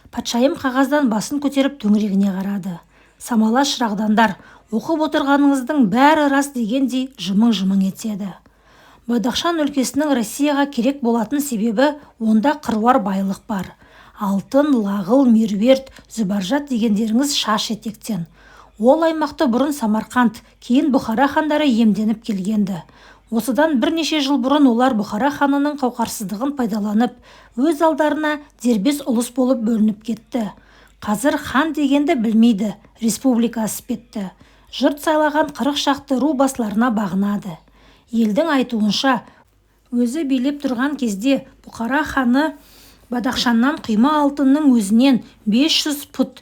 Speaker 1: Патшайым қағаздан басын көтеріп төңірегіне қарады. Самала шырағдандар, оқып отырғаныңыздың бәрі рас дегендей жымың-жымың етеді. Бадахшан өлкесінің Россияға керек болатын себебі онда қыруар байлық бар. Алтын, лағыл, меруерт, зүбаржат дегендеріңіз шаш етектен. Ол аймақты бұрын Самарқанд, кейін Бұхара хандары иемденіп келгенді. Осыдан бірнеше жыл бұрын олар Бұхара ханының қауқарсыздығын пайдаланып, өз алдарына дербес ұлыс болып бөлініп кетті. Қазір хан дегенді білмейді, республика іспетті. Жұрт сайлаған 40 шақты ру басыларына бағынады. Елдің айтуынша, өзі билеп тұрған кезде Бұқара ханы Бадахшаннан құйма алтынның өзінен 500 пұт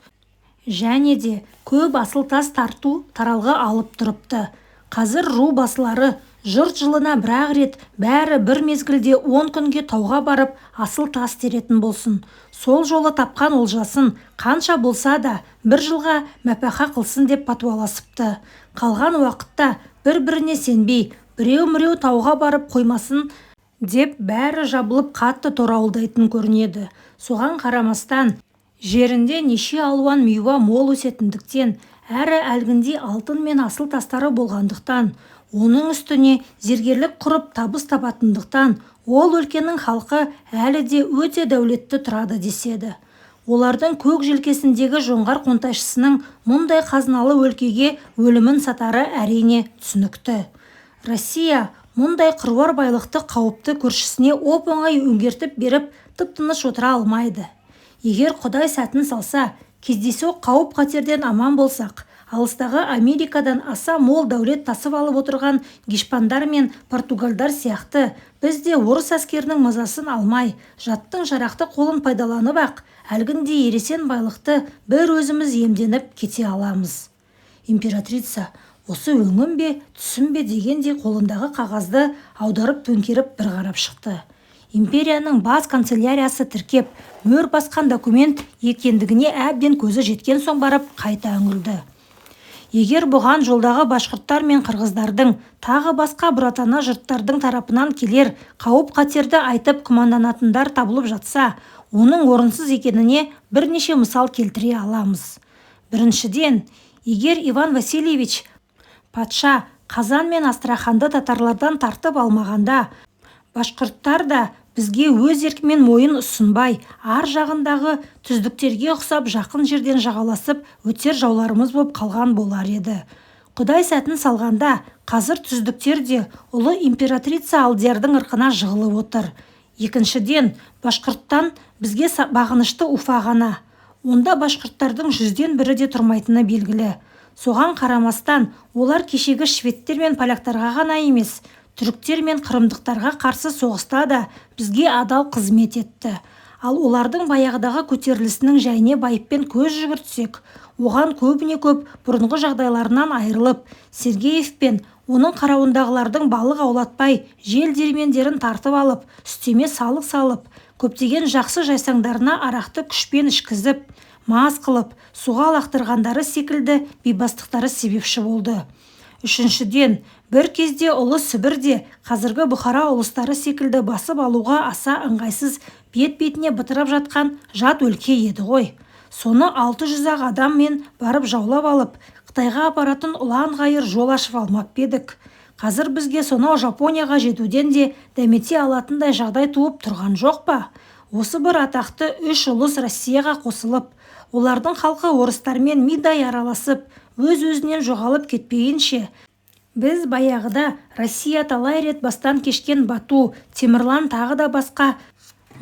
Speaker 1: және де көп асыл тас тарту таралғы алып тұрыпты. Қазір ру басылары жұрт жылына бір-ақ рет бәрі бір мезгілде 10 күнге тауға барып асыл тас теретін болсын. Сол жолы тапқан олжасын қанша болса да бір жылға мәпәха қылсын деп патуаласыпты. Қалған уақытта бір-біріне сенбей, біреу-міреу тауға барып қоймасын деп бәрі жабылып қатты торауылдайтын көрінеді. Соған қарамастан жерінде неше алуан мейуа мол өсетіндіктен, әрі әлгіндей алтын мен асыл тастары болғандықтан, оның үстіне зергерлік құрып табыс табатындықтан, ол өлкенің халқы әлі де өте дәулетті тұрады деседі. Олардың көк желкесіндегі жоңғар қонтайшысының мұндай қазыналы өлкеге өлімін сатары әрине түсінікті. Россия мұндай қыруар байлықты қауіпті көршісіне оп-оңай өңгертіп беріп тып-тыныш отыра алмайды. Егер Құдай сәтін салса, кездейсоқ қауіп қатерден аман болсақ, алыстағы Америкадан аса мол дәулет тасып алып отырған гешпандар мен португалдар сияқты біз де орыс әскерінің мазасын алмай, жаттың жарақты қолын пайдаланып ақ, әлгіндей ересен байлықты бір өзіміз иемденіп кете аламыз. Императрица осы өңім бе, түсім бе дегендей қолындағы қағазды аударып төңкеріп бір қарап шықты. Империяның бас канцеляриясы тіркеп, мөр басқан документ екендігіне әбден көзі жеткен соң барып қайта үңілді. Егер бұған жолдағы башқұрттар мен қырғыздардың, тағы басқа бұратана жұрттардың тарапынан келер қауіп-қатерді айтып күмәнданатындар табылып жатса, оның орынсыз екеніне бірнеше мысал келтіре аламыз. Біріншіден, егер Иван Васильевич патша Қазан мен Астраханды татарлардан тартып алмағанда, башқұрттар да бізге өз еркімен мойын ұсынбай, ар жағындағы түздіктерге ұқсап жақын жерден жағаласып өтер жауларымыз боп қалған болар еді. Құдай сәтін салғанда, қазір түздіктер де ұлы императрица Алдиярдың ырқына жығылып отыр. Екіншіден, башқұрттан бізге бағынышты Уфа ғана. Онда башқұрттардың 100-ден бірі де тұрмайтыны белгілі. Соған қарамастан, олар кешегі шведтер мен поляктарға ғана емес, түріктер мен қырымдықтарға қарсы соғыста да бізге адал қызмет етті. Ал олардың баяғыдағы көтерілісінің жайне байыппен көз жүгіртсек, оған көбіне көп бұрынғы жағдайларынан айырылып, Сергеев пен оның қарауындағылардың балық аулатпай, жел дермендерін тартып алып, үстеме салық салып, көптеген жақсы жайсаңдарына арақты күшпен ішкізіп, мас қылып, суға лақтырғандары секілді бейбастықтары себепші болды. Үшіншіден, бір кезде ұлы Сібірде қазіргі Бұхара ұлыстары секілді басып алуға аса ыңғайсыз бет-бетіне бытырап жатқан жат өлке еді ғой. Соны 600-ақ адаммен барып жаулап алып, Қытайға апаратын ұлан-ғайыр жол ашып алмап едік. Қазір бізге сонау Жапонияға жетуден де дәмете алатындай жағдай туып тұрған жоқ па? Осы бір атақты 3 ұлыс Россияға қосылып, олардың халқы орыстармен мидай араласып, өз-өзінен жоғалып кетпейінше, біз баяғыда Россия талай рет бастан кешкен Бату, Темірлан тағы да басқа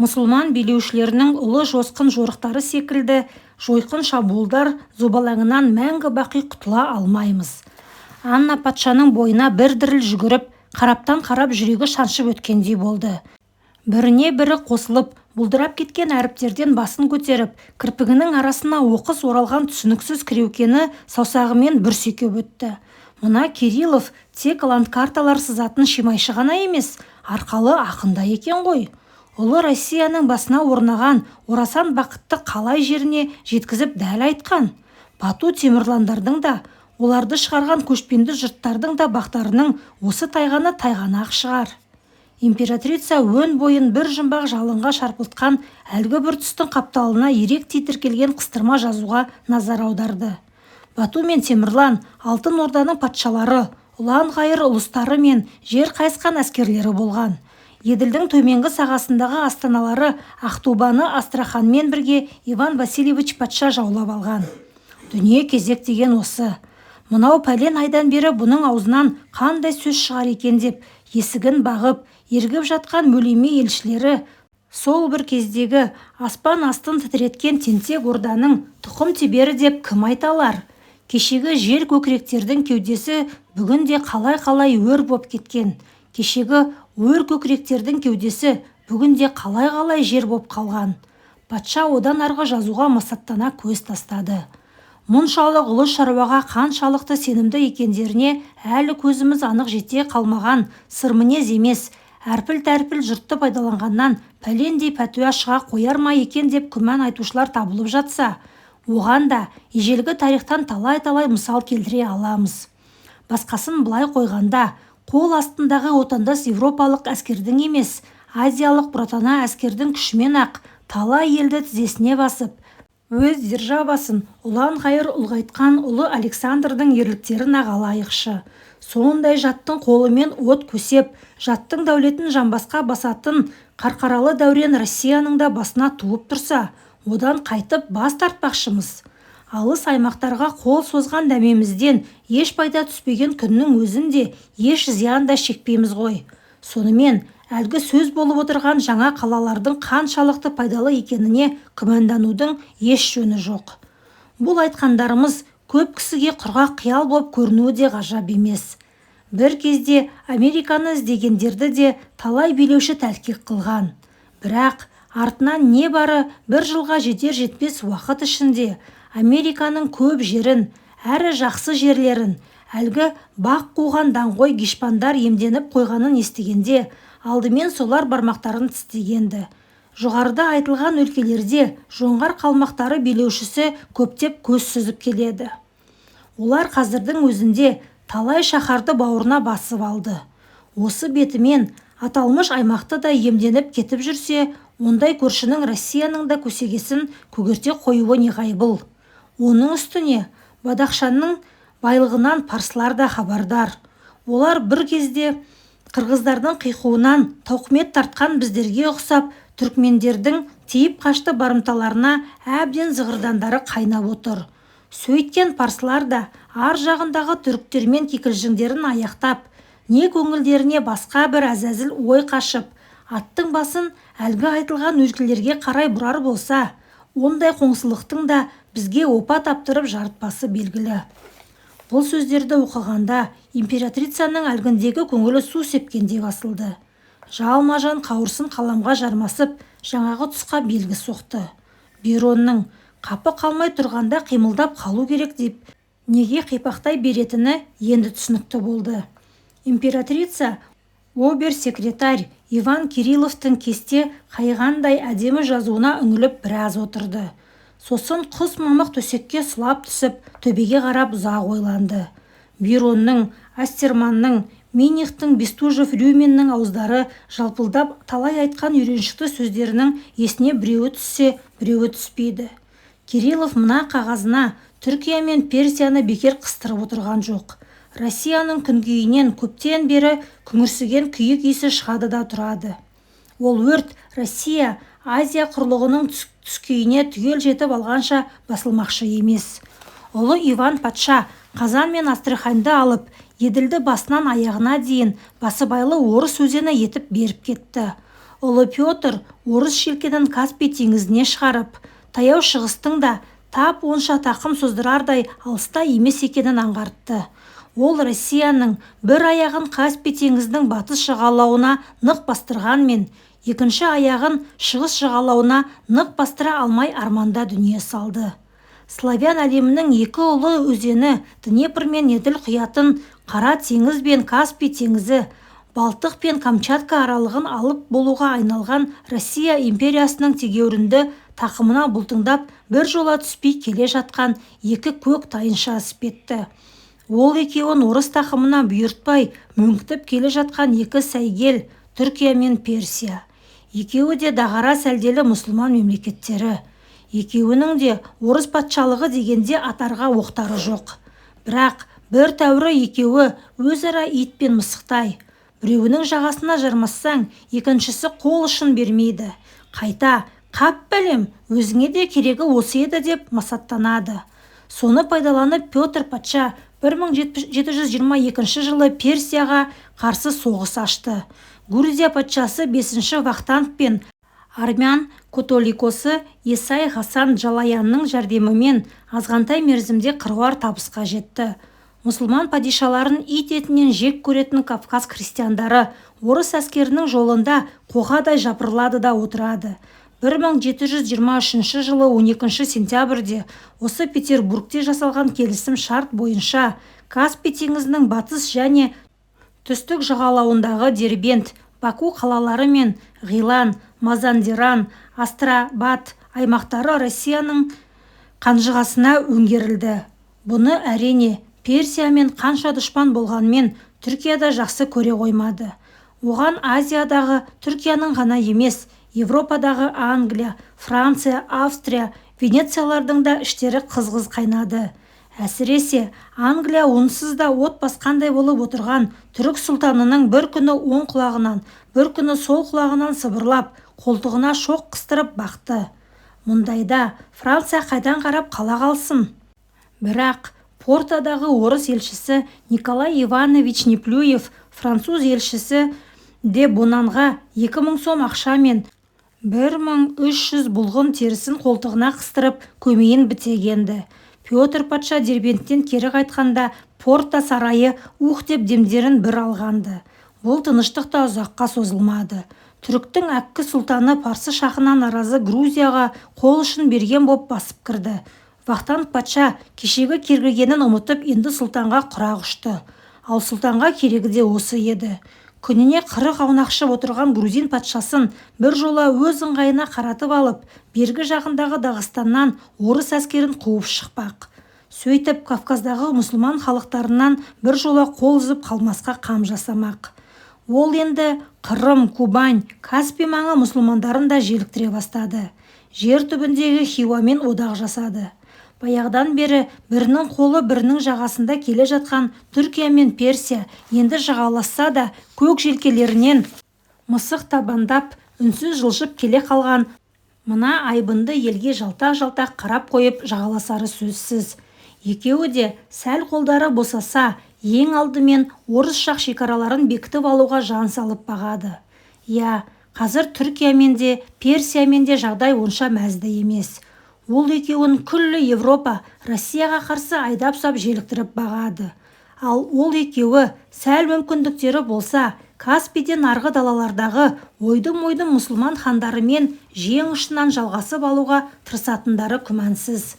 Speaker 1: мұсылман билеушілерінің ұлы жосқын жорықтары секілді жойқын шабуылдар зобалаңынан мәңгі бақи құтыла алмаймыз. Анна патшаның бойына бір діріл жүгіріп, қараптан қарап жүрегі шаншып өткендей болды. Біріне бірі қосылып, бұлдырап кеткен әріптерден басын көтеріп, кірпігінің арасына оқыс оралған түсініксіз кіреукені саусағымен бір сүйкеп өтті. Мына Кириллов тек ландкарталар сызатын шимайшы ғана емес, арқалы ақында екен ғой. Ұлы Россияның басына орнаған орасан бақытты қалай жеріне жеткізіп дәл айтқан. Бату Темірландардың да, оларды шығарған көшпенді жұрттардың да бақтарының осы тайғаны ақ шығар. Императрица өн бойын бір жұмбақ жалынға шарпылтқан әлгі бір түстің қапталына ерек титіркелген қыстырма жазуға назар аударды. Бату мен Темірлан Алтын Орданың патшалары, ұлан-ғайыр ұлыстары мен жер қайысқан әскерлері болған. Еділдің төменгі сағасындағы астаналары Ақтубаны Астраханмен бірге Иван Васильевич патша жаулап алған. Дүние кезек деген осы. Мынау пәлен айдан бері бұның аузынан қандай сөз шығар екен деп есігін бағып, ергіп жатқан мөлиме елшілері сол бір кездегі аспан астын тітіреткен тентек орданың тұқым тебері деп кім айталар? Кешегі жер көкіректердің кеудесі бүгінде қалай-қалай өр боп кеткен. Кешегі өр көкіректердің кеудесі бүгінде қалай-қалай жер боп қалған. Патша одан арғы жазуға масаттана көз тастады. Мұншалық ұлы шаруаға қаншалықты сенімді екендеріне әлі көзіміз анық жете қалмаған сырмінез емес, әрпіл-тәрпіл жұртты пайдаланғаннан пәлендей пәтуа шыға қояр ма екен деп күмән айтушылар табылып жатса, оған да ежелгі тарихтан талай-талай мысал келтіре аламыз. Басқасын былай қойғанда, қол астындағы отандас европалық әскердің емес, азиялық бұратана әскердің күшімен ақ талай елді тізесіне басып, өз державасын ұлан-ғайыр ұлғайтқан ұлы Александрдың ерліктерін ағалайықшы. Сондай жаттың қолымен от көсеп, жаттың дәулетін жамбасқа басатын қарқаралы дәурен Россияның да басына туып тұрса, одан қайтып бас тартпақшымыз. Алыс аймақтарға қол созған дәмемізден еш пайда түспеген күннің өзінде еш зиян да шекпейміз ғой. Сонымен, әлгі сөз болып отырған жаңа қалалардың қаншалықты пайдалы екеніне күмәнданудың еш жөні жоқ. Бұл айтқандарымыз көп кісіге құрғақ қиял боп көрінуі де ғажап емес. Бір кезде Американы іздегендерді де талай билеуші тәлкек қылған. Бірақ артынан небары бір жылға жетер-жетпес уақыт ішінде Американың көп жерін, әрі жақсы жерлерін әлгі бақ қуған даңғой гешпандар емденіп қойғанын естігенде алдымен солар бармақтарын тістегенді. Жоғарыда айтылған өлкелерде жоңғар қалмақтары билеушісі көптеп көз сүзіп келеді. Олар қазірдің өзінде талай шаһарды бауырына басып алды. Осы бетімен аталмыш аймақты да емденіп кетіп жүрсе, ондай көршінің Россияның да көсегесін көгерте қоюы неғайбыл. Оның үстіне Бадахшанның байлығынан парсылар да хабардар. Олар бір кезде қырғыздардың қиқуынан тауқымет тартқан біздерге ұқсап, түркмендердің тиіп қашты барымталарына әбден зығырдандары қайнап отыр. Сөйткен парсылар да ар жағындағы түріктермен кикілжіңдерін аяқтап, не көңілдеріне басқа бір әзәзіл ой қашып, аттың басын әлгі айтылған өлкелерге қарай бұрар болса, ондай қоңсылықтың да бізге опа таптырып жарытпасы белгілі. Бұл сөздерді оқығанда императрицаның әлгіндегі көңілі су сепкендей басылды. Жалма-жан қауырсын қаламға жармасып, жаңағы тұсқа белгі соқты. Беронның қапы қалмай тұрғанда қимылдап қалу керек деп, неге қипақтай беретіні енді түсінікті болды. Императрица обер-секретарь Иван Кирилловтың кесте қайғандай әдемі жазуына үңіліп біраз отырды. Сосын құс мамық төсекке сұлап түсіп, төбеге қарап ұзақ ойланды. Беронның, Астерманның, Минихтің, Бестужев, Рюминнің ауыздары жалпылдап талай айтқан үйреншікті сөздерінің есіне біреуі түссе, біреуі түспейді. Кириллов мына қағазына Түркия мен Персияны бекер қыстырып отырған жоқ. Россияның күнгейінен көптен бері күңірсіген күйік иісі шығады да тұрады. Ол өрт Россия, Азия құрлығының түскейіне түгел жетіп алғанша басылмақшы емес. Ұлы Иван патша Қазан мен Астраханьды алып, Еділді басынан аяғына дейін басыбайлы орыс өзені етіп беріп кетті. Ұлы Петр орыс шелкенін Каспий теңізіне шығарып, таяу шығыстың да тап онша тақым создырардай алыста емес екенін аңғартты. Ол Россияның бір аяғын Каспий теңізінің батыс жағалауына нық бастырғанмен, екінші аяғын шығыс жағалауына нық бастыра алмай арманда дүние салды. Славян әлемінің екі ұлы өзені Днепр мен Еділ құятын Қара теңіз бен Каспий теңізі, Балтық пен Камчатка аралығын алып болуға айналған Россия империясының тегеурінді тақымына бұлтыңдап бір жола түспей келе жатқан екі көк тайынша іспетті. Ол екеуін орыс тақымына бұйыртпай мөңкітіп келе жатқан екі сәйгел Түркия мен Персия. Екеуі де дағара сәлделі мұсылман мемлекеттері. Екеуінің де орыс патшалығы дегенде атарға оқтары жоқ. Бірақ бір тәуірі екеуі өзара ит пен мысықтай. Біреуінің жағасына жармассаң, екіншісі қол ұшын бермейді. Қайта, қап бәлем, өзіңе де керегі осы еді деп масаттанады. Соны пайдаланып Петр патша 1722 жылы Персияға қарсы соғыс ашты. Грузия патшасы 5-ші Вахтанг пен армян католикосы Есай Хасан Джалаянның жәрдемімен азғантай мерзімде қыруар табысқа жетті. Мұсылман падишаларын ит етінен жек көретін Кавказ христиандары орыс әскерінің жолында қоғадай жапырлады да отырады. 1723 жылы 12 сентябрьде осы Петербургте жасалған келісім шарт бойынша Каспий теңізінің батыс және түстік жағалауындағы Дербент, Баку қалалары мен Ғилан, Мазандиран, Астрабад аймақтары Россияның қанжығасына өңгерілді. Бұны әрине Персия мен қанша дұшпан болғанмен Түркияда жақсы көре қоймады. Оған Азиядағы Түркияның ғана емес, Европадағы Англия, Франция, Австрия, Венециялардың да іштері қызғыз қайнады. Әсіресе Англия онсыз да от басқандай болып отырған түрік сұлтанының бір күні оң құлағынан, бір күні сол құлағынан сыбырлап, қолтығына шоқ қыстырып бақты. Мұндайда Франция қайдан қарап қала қалсын? Бірақ Портадағы орыс елшісі Николай Иванович Неплюев, француз елшісі де Бонанға 2000 сом ақша мен 1300 бұлғын терісін қолтығына қыстырып көмейін бітегенді. Петр патша Дербенттен кері қайтқанда Порта сарайы ух деп демдерін бір алғанды. Бұл тыныштық та ұзаққа созылмады. Түріктің әккі сұлтаны Парсы шахына наразы Грузияға қол ұшын берген боп басып кірді. Вахтанг патша кешегі кергігенін ұмытып енді сұлтанға құрақ ұшты. Ал сұлтанға керегі де осы еді. Күніне 40 аунақшып отырған грузин патшасын бір жола өз ыңғайына қаратып алып, бергі жағындағы Дағыстаннан орыс әскерін қуып шықпақ. Сөйтіп, Кавказдағы мұсылман халықтарынан бір жола қол үзіп қалмасқа қам жасамақ. Ол енді Қырым, Кубань, Каспий маңы мұсылмандарын да желіктіре бастады. Жер түбіндегі Хиуамен одақ жасады. Баяғыдан бері бірінің қолы бірінің жағасында келе жатқан Түркия мен Персия енді жағаласса да көк желкелерінен мысық табандап үнсіз жылжып келе қалған мына айбынды елге жалтақ-жалтақ қарап қойып жағаласары сөзсіз. Екеуі де сәл қолдары босаса, ең алдымен орыс жақ шекараларын бекітіп алуға жан салып бағады. Қазір Түркиямен де Персиямен де жағдай онша мәзді емес. Ол екеуін күллі Европа Россияға қарсы айдап-сап желіктіріп бағады. Ал ол екеуі сәл мүмкіндіктері болса, Каспийден арғы далалардағы ойдым-ойдым мұсылман хандарымен жең ұшынан жалғасып алуға тырысатындары күмәнсіз.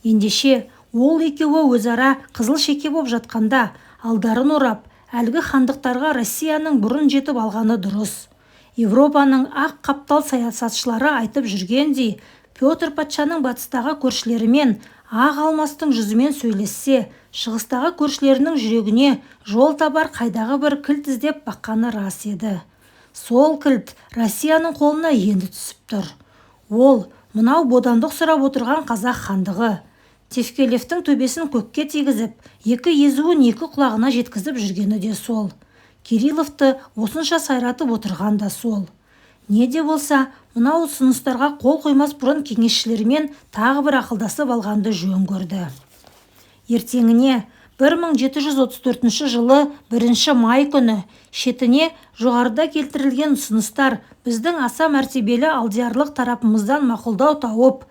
Speaker 1: Ендеше ол екеуі өзара қызыл шеке боп жатқанда, алдарын орап, әлгі хандықтарға Россияның бұрын жетіп алғаны дұрыс. Европаның ақ қаптал саясатшылары айтып жүргендей, Петр патшаның батыстағы көршілерімен ақ алмастың жүзімен сөйлессе, шығыстағы көршілерінің жүрегіне жол табар қайдағы бір кілт іздеп баққаны рас еді. Сол кілт Россияның қолына енді түсіп тұр. Ол, мынау бодандық сұрап отырған қазақ хандығы. Тевкелевтің төбесін көкке тигізіп, екі езуін екі құлағына жеткізіп жүргені де сол. Кирилловты осынша сайратып отырған да сол. Не де болса, мынау ұсыныстарға қол қоймас бұрын кеңесшілермен тағы бір ақылдасып алғанды жөн көрді. Ертеңіне 1734 жылы 1 май күні шетіне жоғарыда келтірілген ұсыныстар біздің аса мәртебелі алдиярлық тарапымыздан мақұлдау тауып,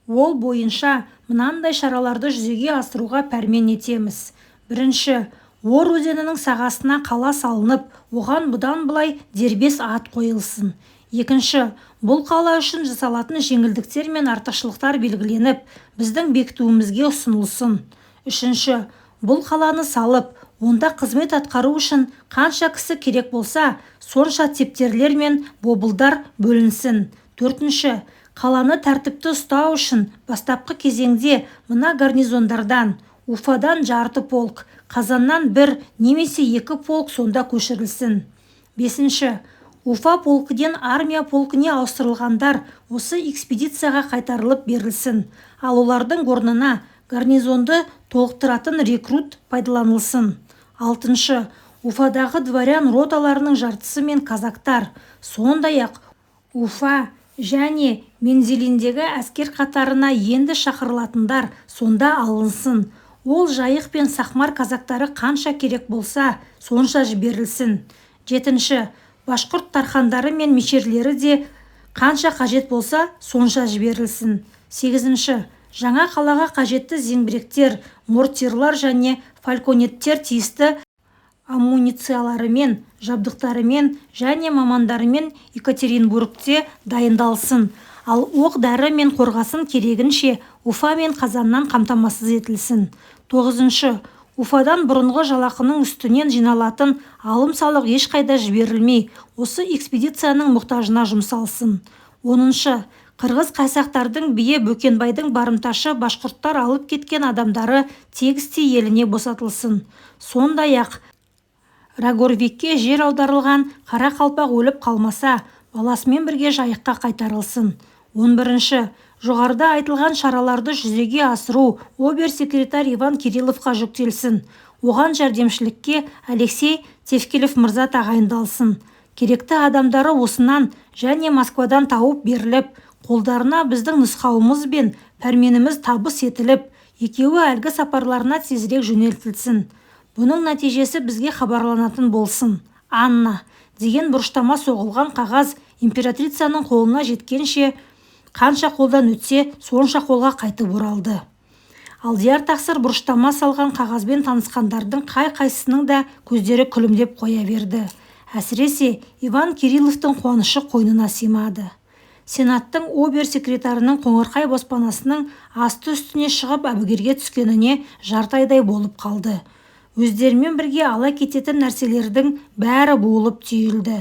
Speaker 1: ол бойынша мынандай шараларды жүзеге асыруға пәрмен етеміз. Бірінші, Ор өзенінің сағасына қала салынып, оған бұдан былай дербес ат қойылсын. Екінші, бұл қала үшін жасалатын жеңілдіктер мен артықшылықтар белгіленіп, біздің бекітуімізге ұсынылсын. Үшінші, бұл қаланы салып, онда қызмет атқару үшін қанша кісі керек болса, сонша тептерлер мен бобылдар бөлінсін. Төртінші, қаланы тәртіпті ұстау үшін бастапқы кезеңде мына гарнизондардан, Уфадан жарты полк, Қазаннан 1 немесе 2 полк сонда көшірілсін. Бесінші, Уфа полкіден армия полкіне ауыстырылғандар осы экспедицияға қайтарылып берілсін, ал олардың орнына гарнизонды толықтыратын рекрут пайдаланылсын. Алтыншы, Уфадағы дворян роталарының жартысы мен казактар, сондай-ақ Уфа және Мензелиндегі әскер қатарына енді шақырылатындар сонда алынсын. Ол жайық пен сахмар казактары қанша керек болса, сонша жіберілсін. Жетінші, башқұрт тархандары мен мешерлері де қанша қажет болса, сонша жіберілсін. Сегізінші, жаңа қалаға қажетті зеңбіректер, мортирлар және фальконеттер тиісті амуницияларымен, жабдықтарымен және мамандарымен Екатеринбургте дайындалсын. Ал оқ-дәрі мен қорғасын керегінше Уфа мен Қазаннан қамтамасыз етілсін. Тоғызыншы, Уфадан бұрынғы жалақының үстінен жиналатын алым-салық ешқайда жіберілмей, осы экспедицияның мұқтажына жұмсалсын. Оныншы, қырғыз қайсақтардың бие Бөкенбайдың барымташы башқұрттар алып кеткен адамдары тегістей еліне босатылсын. Сондай-ақ Рагорвикке жер аударылған қара қалпақ өліп қалмаса, баласымен бірге жайыққа қайтарылсын. 11-ші, жоғарыда айтылған шараларды жүзеге асыру обер-секретарь Иван Кирилловқа жүктелсін. Оған жәрдемшілікке Алексей Тевкелев мырза тағайындалсын. Керекті адамдары осынан және Москвадан тауып беріліп, қолдарына біздің нұсқауымыз бен пәрменіміз табыс етіліп, екеуі әлгі сапарларына тезірек жөнелтілсін. Бұның нәтижесі бізге хабарланатын болсын. Анна деген бұрыштама соғылған қағаз императрицаның қолына жеткенше, қанша қолдан өтсе, сонша қолға қайтып оралды. Алдияр тақсыр бұрыштама салған қағазбен танысқандардың қай-қайсысының да көздері күлімдеп қоя берді. Әсіресе Иван Кирилловтың қуанышы қойнына сыймады. Сенаттың обер-секретарының қоңырқай баспанасының асты-үстіне шығып әбігерге түскеніне жарты айдай болып қалды. Өздерімен бірге ала кететін нәрселердің бәрі буылып түйілді.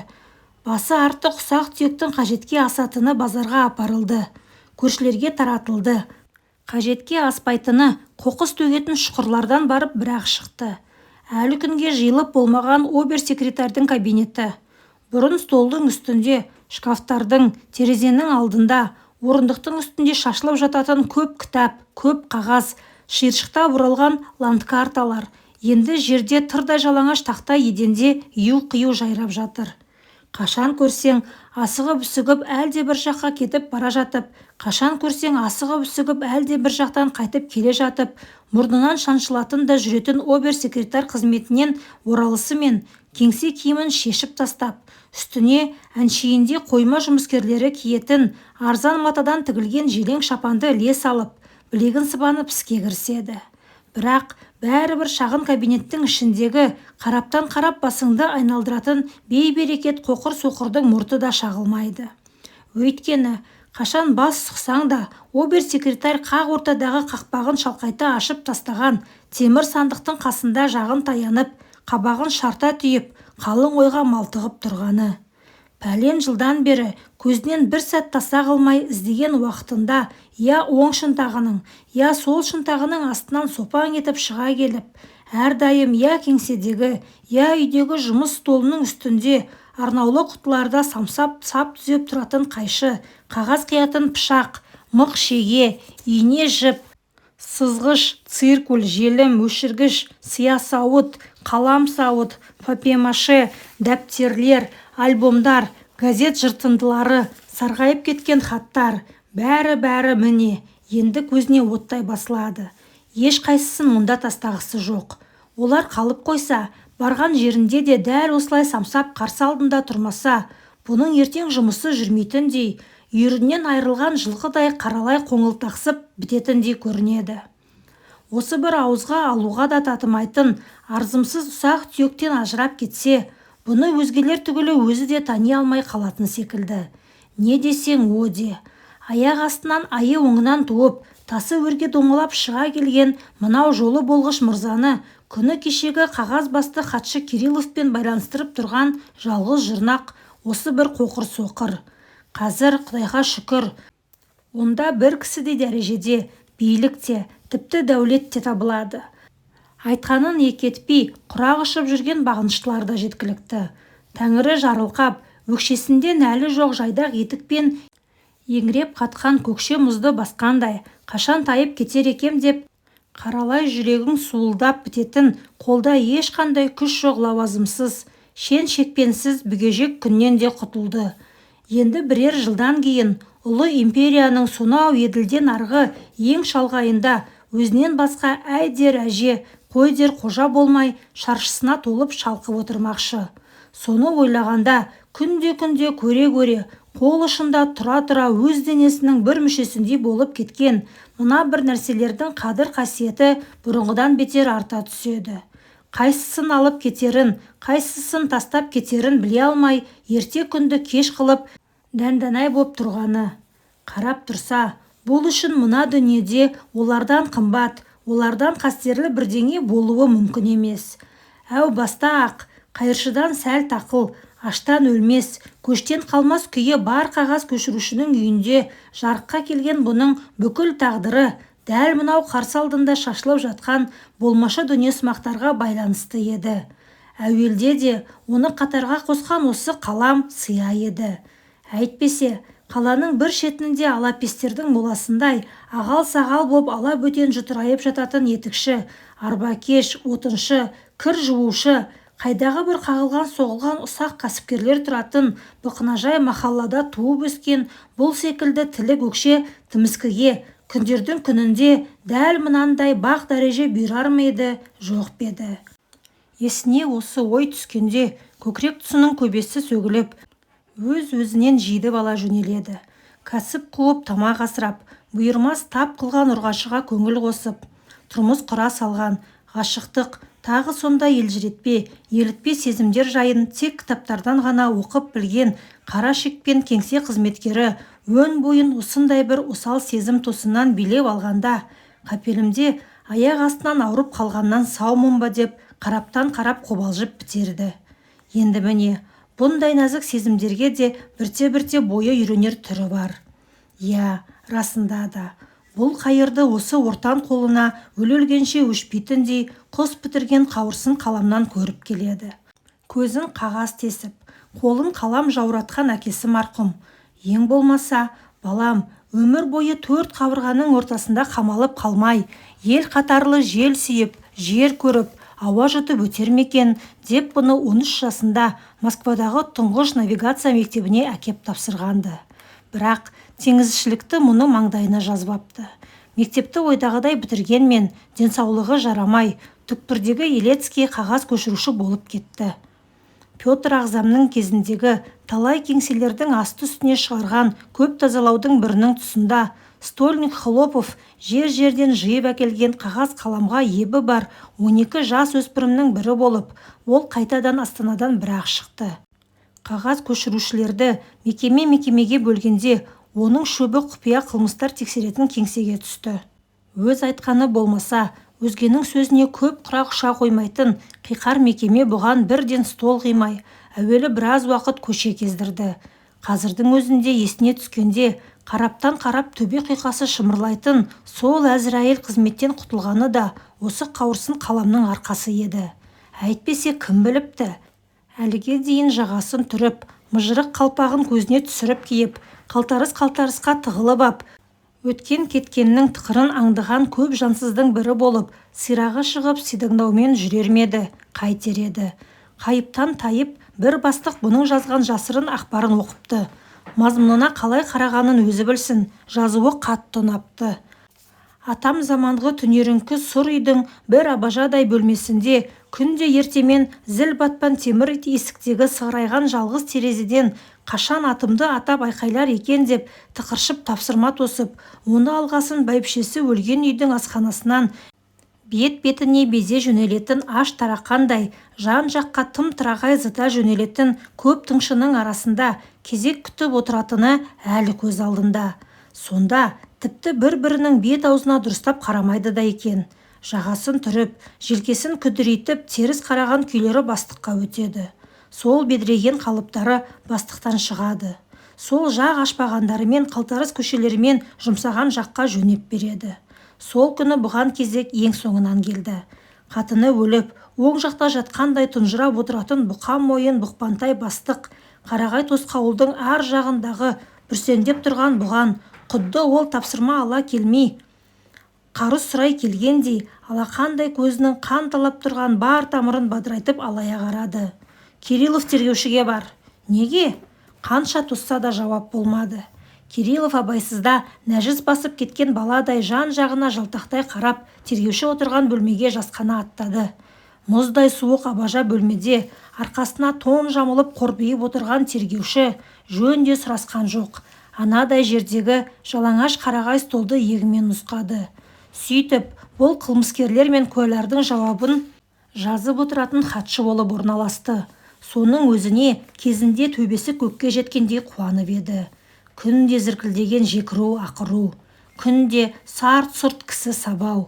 Speaker 1: Басы артық ұсақ-түйектің қажетке асатыны базарға апарылды, көршілерге таратылды. Қажетке аспайтыны қоқыс төгетін шұқырлардан барып бірақ шықты. Әлі күнге жиылып болмаған обер-секретардың кабинеті. Бұрын столдың үстінде, шкафтардың, терезенің алдында, орындықтың үстінде шашылып жататын көп кітап, көп қағаз, шиыршықтап оралған ландкарталар. Енді жерде тырдай жалаңаш тақта еденде ию-қию жайрап жатыр. Қашан көрсең асығып-үсігіп әлде бір жаққа кетіп бара жатып, қашан көрсең асығып-үсігіп әлде бір жақтан қайтып келе жатып, мұрнынан шаншылатын да жүретін обер-секретар қызметінен оралысымен кеңсе киімін шешіп тастап, үстіне әншейінде қойма жұмыскерлері киетін арзан матадан тігілген желең шапанды іле салып, білегін сыбанып іске кіріседі. Бірақ бәрібір шағын кабинеттің ішіндегі қараптан қарап басыңды айналдыратын бей-берекет қоқыр-соқырдың мұрты да шағылмайды. Өйткені қашан бас сұқсаң да обер-секретар қақ ортадағы қақпағын шалқайта ашып тастаған темір сандықтың қасында жағын таянып, қабағын шарта түйіп, қалың ойға малтығып тұрғаны. Пәлен жылдан бері көзінен бір сәт таса қылмай іздеген уақытында я оң шынтағының, я сол шынтағының астынан сопаң етіп шыға келіп, әрдайым я кеңседегі, я үйдегі жұмыс столының үстінде арнаулы құтыларда самсап сап түзеп тұратын қайшы, қағаз қиятын пышақ, мық шеге, ине жіп, сызғыш, циркуль, желім, өшіргіш, сиясауыт, қалам сауыт, папье-маше, дәптерлер, альбомдар, газет жыртындылары, сарғайып кеткен хаттар, бәрі міне, енді көзіне оттай басылады. Еш қайсысын мұнда тастағысы жоқ. Олар қалып қойса, барған жерінде де дәл осылай самсап қарсы алдында тұрмаса, бұның ертең жұмысы жүрмейтіндей, үйірінен айырылған жылқыдай қаралай қоңылтақсып бітетіндей көрінеді. Осы бір ауызға алуға да татымайтын, арзымсыз ұсақ түйектен ажырап кетсе, бұны өзгелер түгілі өзі де тани алмай қалатын секілді. Не десең о де. Аяқ астынан айы оңынан туып, тасы өрге домалап шыға келген мынау жолы болғыш мырзаны күні кешегі қағаз басты хатшы Кирилловпен байланыстырып тұрған жалғыз жырнақ осы бір қоқыр-соқыр. Қазір Құдайға шүкір, онда бір кісідей дәрежеде, билік те, тіпті дәулет те табылады. Айтқанын екетпей, құрақ ұшып жүрген бағыныштылар да жеткілікті. Тәңірі жарылқап, өкшесінде нәлі жоқ жайдақ етікпен еңіреп қатқан көкше мұзды басқандай, қашан тайып кетер екем деп, қаралай жүрегің суылдап бітетін, қолда ешқандай күш жоқ лауазымсыз, шен-шекпенсіз бүгежек күннен де құтылды. Енді бірер жылдан кейін ұлы империяның сонау еділден арғы ең шалғайында өзінен басқа әй дер әже, қой дер қожа болмай шаршысына толып шалқып отырмақшы. Соны ойлағанда күнде-күнде көре-көре, қол ұшында тұра-тұра өз денесінің бір мүшесіндей болып кеткен мына бір нәрселердің қадір-қасиеті бұрынғыдан бетер арта түседі. Қайсысын алып кетерін, қайсысын тастап кетерін біле алмай, ерте күнді кеш қылып, дәнданай боп тұрғаны. Қарап тұрса, бұл үшін мына дүниеде олардан қымбат, олардан қастерлі бірдеңе болуы мүмкін емес. Әу баста-ақ қайыршыдан сәл тақыл, аштан өлмес, көштен қалмас күйі бар қағаз көшірушінің үйінде жарыққа келген бұның бүкіл тағдыры дәл мынау қарсы алдында шашылып жатқан болмашы дүние-сымақтарға байланысты еді. Әуелде де оны қатарға қосқан осы қалам сия еді. Әйтпесе, қаланың бір шетінде алапестердің моласындай ағал-сағал боп ала бөтен жұтырайып жататын етікші, арбакеш, отыншы, кір жуушы, қайдағы бір қағылған-соғылған ұсақ кәсіпкерлер тұратын Бұқынажай махаллада туып өскен бұл секілді тілі көкше тіміскіге күндердің күнінде дәл мынандай бақ дәреже бұйырар ма еді, жоқ па еді. Есіне осы ой түскенде көкірек тұсының көбесі сөгіліп, өз-өзінен жидіп ала жөнеледі. Кәсіп қуып тамақ асырап, бұйырмас тап қылған ұрғашыға көңіл қосып, тұрмыс құра салған, ғашықтық, тағы сондай елжіретпе, елітпе сезімдер жайын тек кітаптардан ғана оқып білген қара шекпен кеңсе қызметкері өн бойын осындай бір осал сезім тосыннан билеп алғанда, қапелімде аяқ астынан ауырып қалғаннан саумын ба деп қараптан қарап қобалжып бітерді. Енді міне, бұндай нәзік сезімдерге де бірте-бірте бойы үйренер түрі бар. Иә, расында да, бұл қайырды осы ортан қолына өле-өлгенше өшпейтіндей құс бітірген қауырсын қаламнан көріп келеді. Көзін қағаз тесіп, қолын қалам жауратқан әкесі марқұм. Ең болмаса, балам, өмір бойы 4 қабырғаның ортасында қамалып қалмай, ел қатарлы жел сүйіп, жер көріп, ауа жұтып өтер мекен деп бұны 13 жасында Москвадағы тұңғыш навигация мектебіне әкеп тапсырғанды. Бірақ теңізшілікті мұны маңдайына жазбапты. Мектепті ойдағыдай бітіргенмен денсаулығы жарамай, түкпірдегі Елецкий қағаз көшіруші болып кетті. Петр ағзамның кезіндегі талай кеңселердің асты-үстіне шығарған көп тазалаудың бірінің тұсында Стольник Хлопов жер-жерден жиып әкелген қағаз қаламға ебі бар 12 жас өспірімнің бірі болып, ол қайтадан Астанадан бір-ақ шықты. Қағаз көшірушілерді мекеме-мекемеге бөлгенде, оның шөбі құпия қылмыстар тексеретін кеңсеге түсті. Өз айтқаны болмаса, өзгенің сөзіне көп құрақ ұша қоймайтын қиқар мекеме бұған бірден стол қимай, әуелі біраз уақыт көше кездірді. Қазірдің өзінде есіне түскенде, қараптан қарап төбе қиқасы шымырлайтын сол Әзірәйел қызметтен құтылғаны да осы қауырсын қаламның арқасы еді. Әйтпесе кім біліпті? Әліге дейін жағасын түріп, мұжырық қалпағын көзіне түсіріп киіп, қалтарыс-қалтарысқа тығылып ап, өткен кеткеннің тықырын аңдыған көп жансыздың бірі болып, сирағы шығып сидыңдаумен жүрер меді, қайтер еді. Қайыптан тайып, бір бастық бұның жазған жасырын ақпарын оқыпты. Мазмұнына қалай қарағанын өзі білсін, жазуы қатты ұнапты. Атам заманғы түнеріңкі сұр үйдің бір абажадай бөлмесінде күнде ертемен зіл батпан темір есіктегі сығырайған жалғыз терезеден қашан атымды атап айқайлар екен деп тықыршып тапсырма тосып, оны алғасын бәйбішесі өлген үйдің асханасынан бет-бетіне безе жөнелетін аш тарақандай, жан-жаққа тым тырағай зыта жөнелетін көп тыңшының арасында кезек күтіп отыратыны әлі көз алдында. Сонда тіпті бір-бірінің бет-аузына дұрыстап қарамайды да екен. Жағасын түріп, желкесін күдірейтіп, теріс қараған күйлері бастыққа өтеді. Сол бедіреген қалыптары бастықтан шығады. Сол жақ ашпағандарымен қалтарыс көшелерімен жұмсаған жаққа жөнеп береді. Сол күні бұған кезек ең соңынан келді. Қатыны өліп, оң жақта жатқандай тұнжырап отыратын бұқан мойын бұқпантай бастық, қарағай тосқауылдың ар жағындағы бүрсеңдеп тұрған бұған, құдды ол тапсырма ала келмей, қарыз сұрай келгендей, алақандай көзінің қан талап тұрған бар тамырын бадырайтып алая қарады. Кириллов тергеушіге бар. Неге? Қанша тосса да жауап болмады. Кириллов абайсызда нәжіс басып кеткен баладай жан-жағына жалтақтай қарап, тергеуші отырған бөлмеге жасқана аттады. Мұздай суық абажа бөлмеде арқасына тон жамылып қорбиып отырған тергеуші жөнде сұрасқан жоқ. Анадай жердегі жалаңаш қарағай столды егімен нұсқады. Сөйтіп, бұл қылмыскерлер мен куәлардың жауабын жазып отыратын хатшы болып орналасты. Соның өзіне кезінде төбесі көкке жеткендей қуанып еді. Күнде зіркілдеген жекіру ақыру, күнде сарт-сұрт кісі сабау,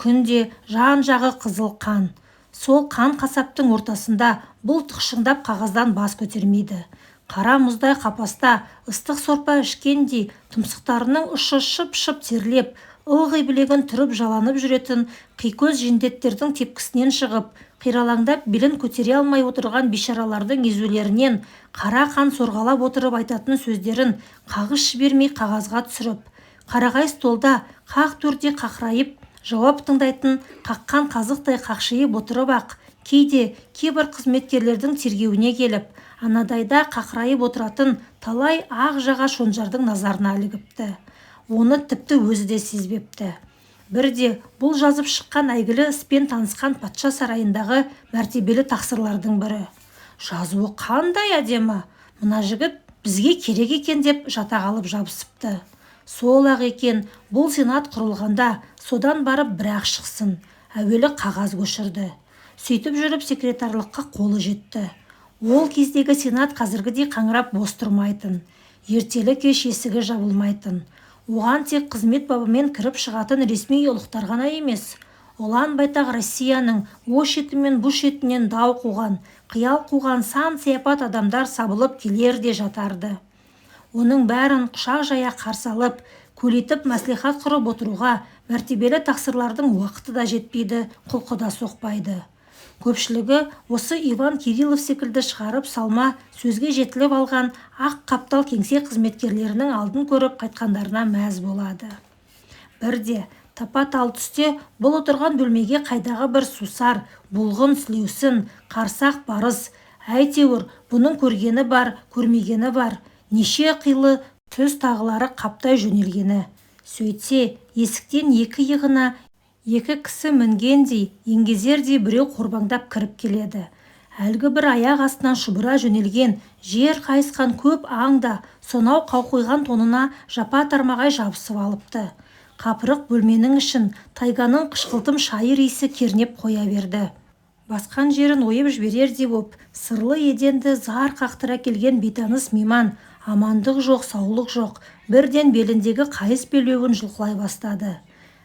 Speaker 1: күнде жан-жағы қызыл қан. Сол қан қасаптың ортасында бұл тұқшыңдап қағаздан бас көтермейді. Қара мұздай қапаста ыстық сорпа ішкендей тұмсықтарының ұшы шып-шып терлеп, ылғи білегін түріп жаланып жүретін қикөз жендеттердің тепкісінен шығып, қиралаңдап белін көтере алмай отырған бишаралардың езулерінен қара қан сорғалап отырып айтатын сөздерін қағыс жібермей қағазға түсіріп, қарағай столда қақ төрде қақырайып жауап тыңдайтын қаққан қазықтай қақшиып отырып ақ, кейде кейбір қызметкерлердің тергеуіне келіп, анадайда қақырайып отыратын талай ақ жаға шонжардың назарына ілігіпті. Оны тіпті өзі де сезбепті. Бірде бұл жазып шыққан әйгілі іспен танысқан патша сарайындағы мәртебелі тақсырлардың бірі. Жазуы қандай әдемі, мына жігіт бізге керек екен деп жата қалып жабысыпты. Сол-ақ екен, бұл сенат құрылғанда содан барып бір-ақ шықсын. Әуелі қағаз көшірді. Сөйтіп жүріп секретарлыққа қолы жетті. Ол кездегі сенат қазіргідей қаңырап бос тұрмайтын. Ертелі кеш есігі жабылмайтын. Оған тек қызмет бабымен кіріп шығатын ресми ұлықтар ғана емес. Ұлан байтақ Россияның о шеті мен бұ шетінен дау қуған, қиял қуған сан сияпат адамдар сабылып келер де жатарды. Оның бәрін құшақ жая қарсы алып, көлетіп мәслихат құрып отыруға мәртебелі тақсырлардың уақыты да жетпейді, құлқы да соқпайды. Көпшілігі осы Иван Кириллов секілді шығарып салма сөзге жетіліп алған ақ қаптал кеңсе қызметкерлерінің алдын көріп қайтқандарына мәз болады. Бірде тапа-тал түсте бұл отырған бөлмеге қайдағы бір сусар, бұлғын сілеусін, қарсақ барыс, әйтеуір бұның көргені бар, көрмегені бар, неше қилы түз тағылары қаптай жөнелгені. Сөйтсе, есіктен екі иығына екі кісі мінгендей, еңгезердей біреу қорбаңдап кіріп келеді. Әлгі бір аяқ астынан шұбыра жөнелген, жер қайысқан көп аңда сонау қауқойған тонына жапа тармағай жабысып алыпты. Қапырық бөлменің ішін тайганың қышқылтым шайыр иісі кернеп қоя берді. Басқан жерін ойып жіберердей боп, сырлы еденді зар қақтыра келген бейтаныс мейман, амандық жоқ, саулық жоқ, бірден беліндегі қайыс белбеуін жұлқылай бастады.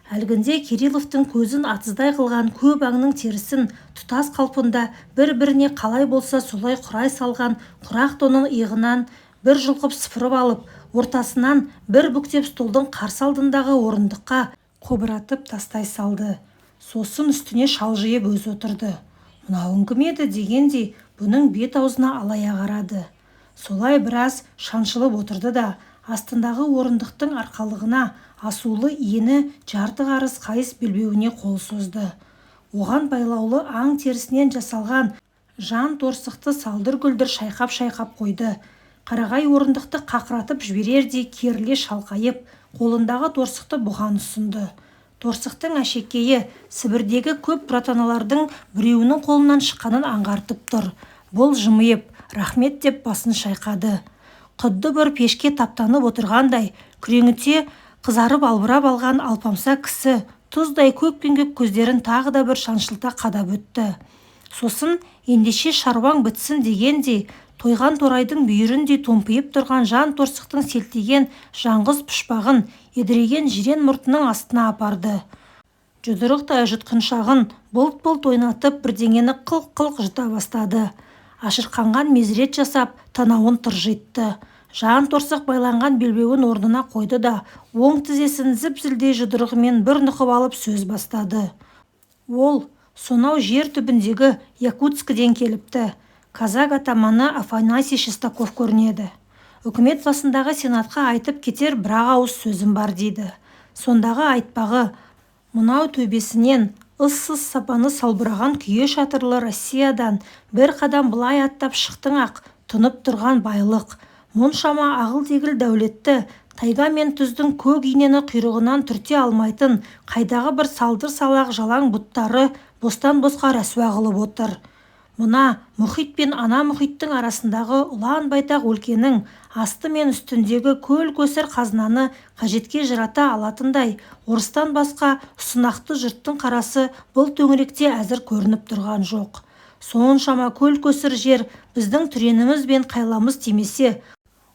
Speaker 1: Әлгінде Кирилловтың көзін атыздай қылған көп аңның терісін тұтас қалпында бір-біріне қалай болса солай құрай салған құрақ тонын иығынан бір жұлқып сыпырып алып, ортасынан бір бүктеп столдың қарсы алдындағы орындыққа қобыратып тастай салды. Сосын үстіне шалжиып өзі отырды. Мынауың кім еді дегендей бұның бет-аузына алая қарады. Солай біраз шаншылып отырды да, астындағы орындықтың арқалығына асулы иені жарты қарыс қайыс белбеуіне қол созды. Оған байлаулы аң терісінен жасалған жан торсықты салдыр-гүлдір шайқап-шайқап қойды. Қарағай орындықты қақыратып жіберердей керіле шалқайып, қолындағы торсықты бұған ұсынды. Торсықтың әшекейі Сібірдегі көп братаналардың біреуінің қолынан шыққанын аңғартып тұр. Бұл жымиып, рахмет деп басын шайқады. Құдды бір пешке таптанып отырғандай, күреңіте қызарып албырап алған алпамса кісі тұздай көк-күңгек көздерін тағы да бір шаншылта қадап өтті. Сосын ендеше шаруаң бітсін дегендей, тойған торайдың бүйіріндей томпиып тұрған жан торсықтың селтиген жаңғыз пұшпағын едіреген жирен мұртының астына апарды. Жұдырықтай жұтқыншағын бұлт-бұлт ойнатып бірдеңені қылқ-қылқ жұта бастады. Ашырқанған мезірет жасап танауын тыржитты. Жан торсық байланған белбеуін орнына қойды да, оң тізесін зіп-зілдей жұдырығымен бір нұқып алып сөз бастады. Ол сонау жер түбіндегі Якутскіден келіпті. Казак атаманы Афанасий Шестаков көрінеді. Үкімет басындағы сенатқа айтып кетер бір-ақ ауыз сөзім бар дейді. Сондағы айтпағы, мынау төбесінен ыссыз сапаны салбыраған күйе шатырлы Россиядан бір қадам былай аттап шықтың ақ, тұнып тұрған байлық, мұншама ағыл-тегіл дәулетті, тайга мен түздің көк инені құйрығынан түрте алмайтын қайдағы бір салдыр-салақ жалаң бұттары бостан-босқа рәсуа қылып отыр. Мына мұхит пен ана мұхиттың арасындағы ұлан байтақ өлкенің асты мен үстіндегі көл-көсір қазынаны қажетке жырата алатындай, орыстан басқа ұсынақты жұрттың қарасы бұл төңіректе әзір көрініп тұрған жоқ. Соншама көл-көсір жер біздің түреніміз бен қайламыз тимесе,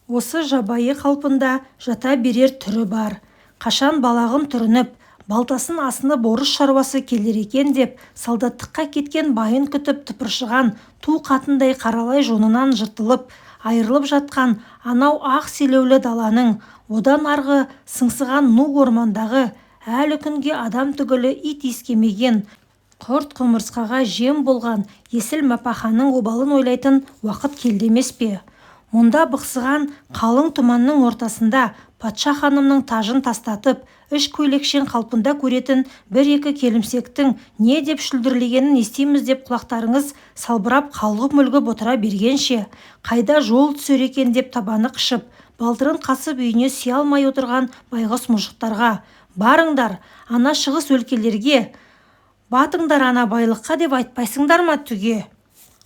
Speaker 1: осы жабайы қалпында жата берер түрі бар. Қашан балағын түрініп, балтасын асынып орыс шаруасы келер екен деп, солдаттыққа кеткен байын күтіп тыпыршыған ту қатындай қаралай жонынан жыртылып, айырылып жатқан анау ақ селеулі даланың, одан арғы сыңсыған ну ормандағы, әлі күнге адам түгілі ит искемеген, құрт құмырсқаға жем болған есіл мәпаханың обалын ойлайтын уақыт келді емес пе? Мұнда бықсыған қалың тұманның ортасында патша ханымның тажын тастатып, іш көйлекшен қалпында көретін бір-екі келімсектің не деп шүлдірлегенін естиміз деп құлақтарыңыз салбырап қалғып-мүлгіп отыра бергенше, қайда жол түсер екен деп табаны қышып, балтырын қасып үйіне сия алмай отырған байғұс мұжықтарға, барыңдар, ана шығыс өлкелерге, батыңдар ана байлыққа деп айтпайсыңдар ма түге?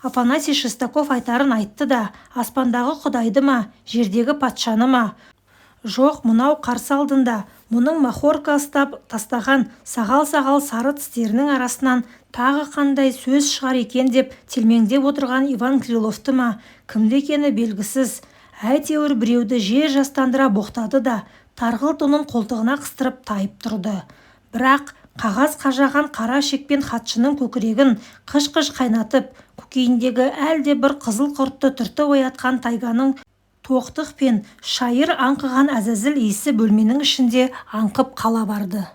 Speaker 1: Афанасий Шестаков айтарын айтты да, аспандағы құдайды ма, жердегі патшаны ма, жоқ, мынау қарсы алдында. Мұның махорка ұстап тастаған сағал-сағал сары тістерінің арасынан тағы қандай сөз шығар екен деп телмеңдеп отырған Иван Криловты ма, кімді екені белгісіз. Әйтеуір біреуді жер жастандыра боқтады да тарғыл тонын қолтығына қыстырып тайып тұрды. Бірақ қағаз қажаған қара шекпен хатшының көкірегін қыш-қыш қайнатып, көкейіндегі әлде бір қызыл құртты түртіп оятқан тайганың тоқтық пен шайыр аңқыған әзәзіл иісі бөлменің ішінде аңқып қала барды.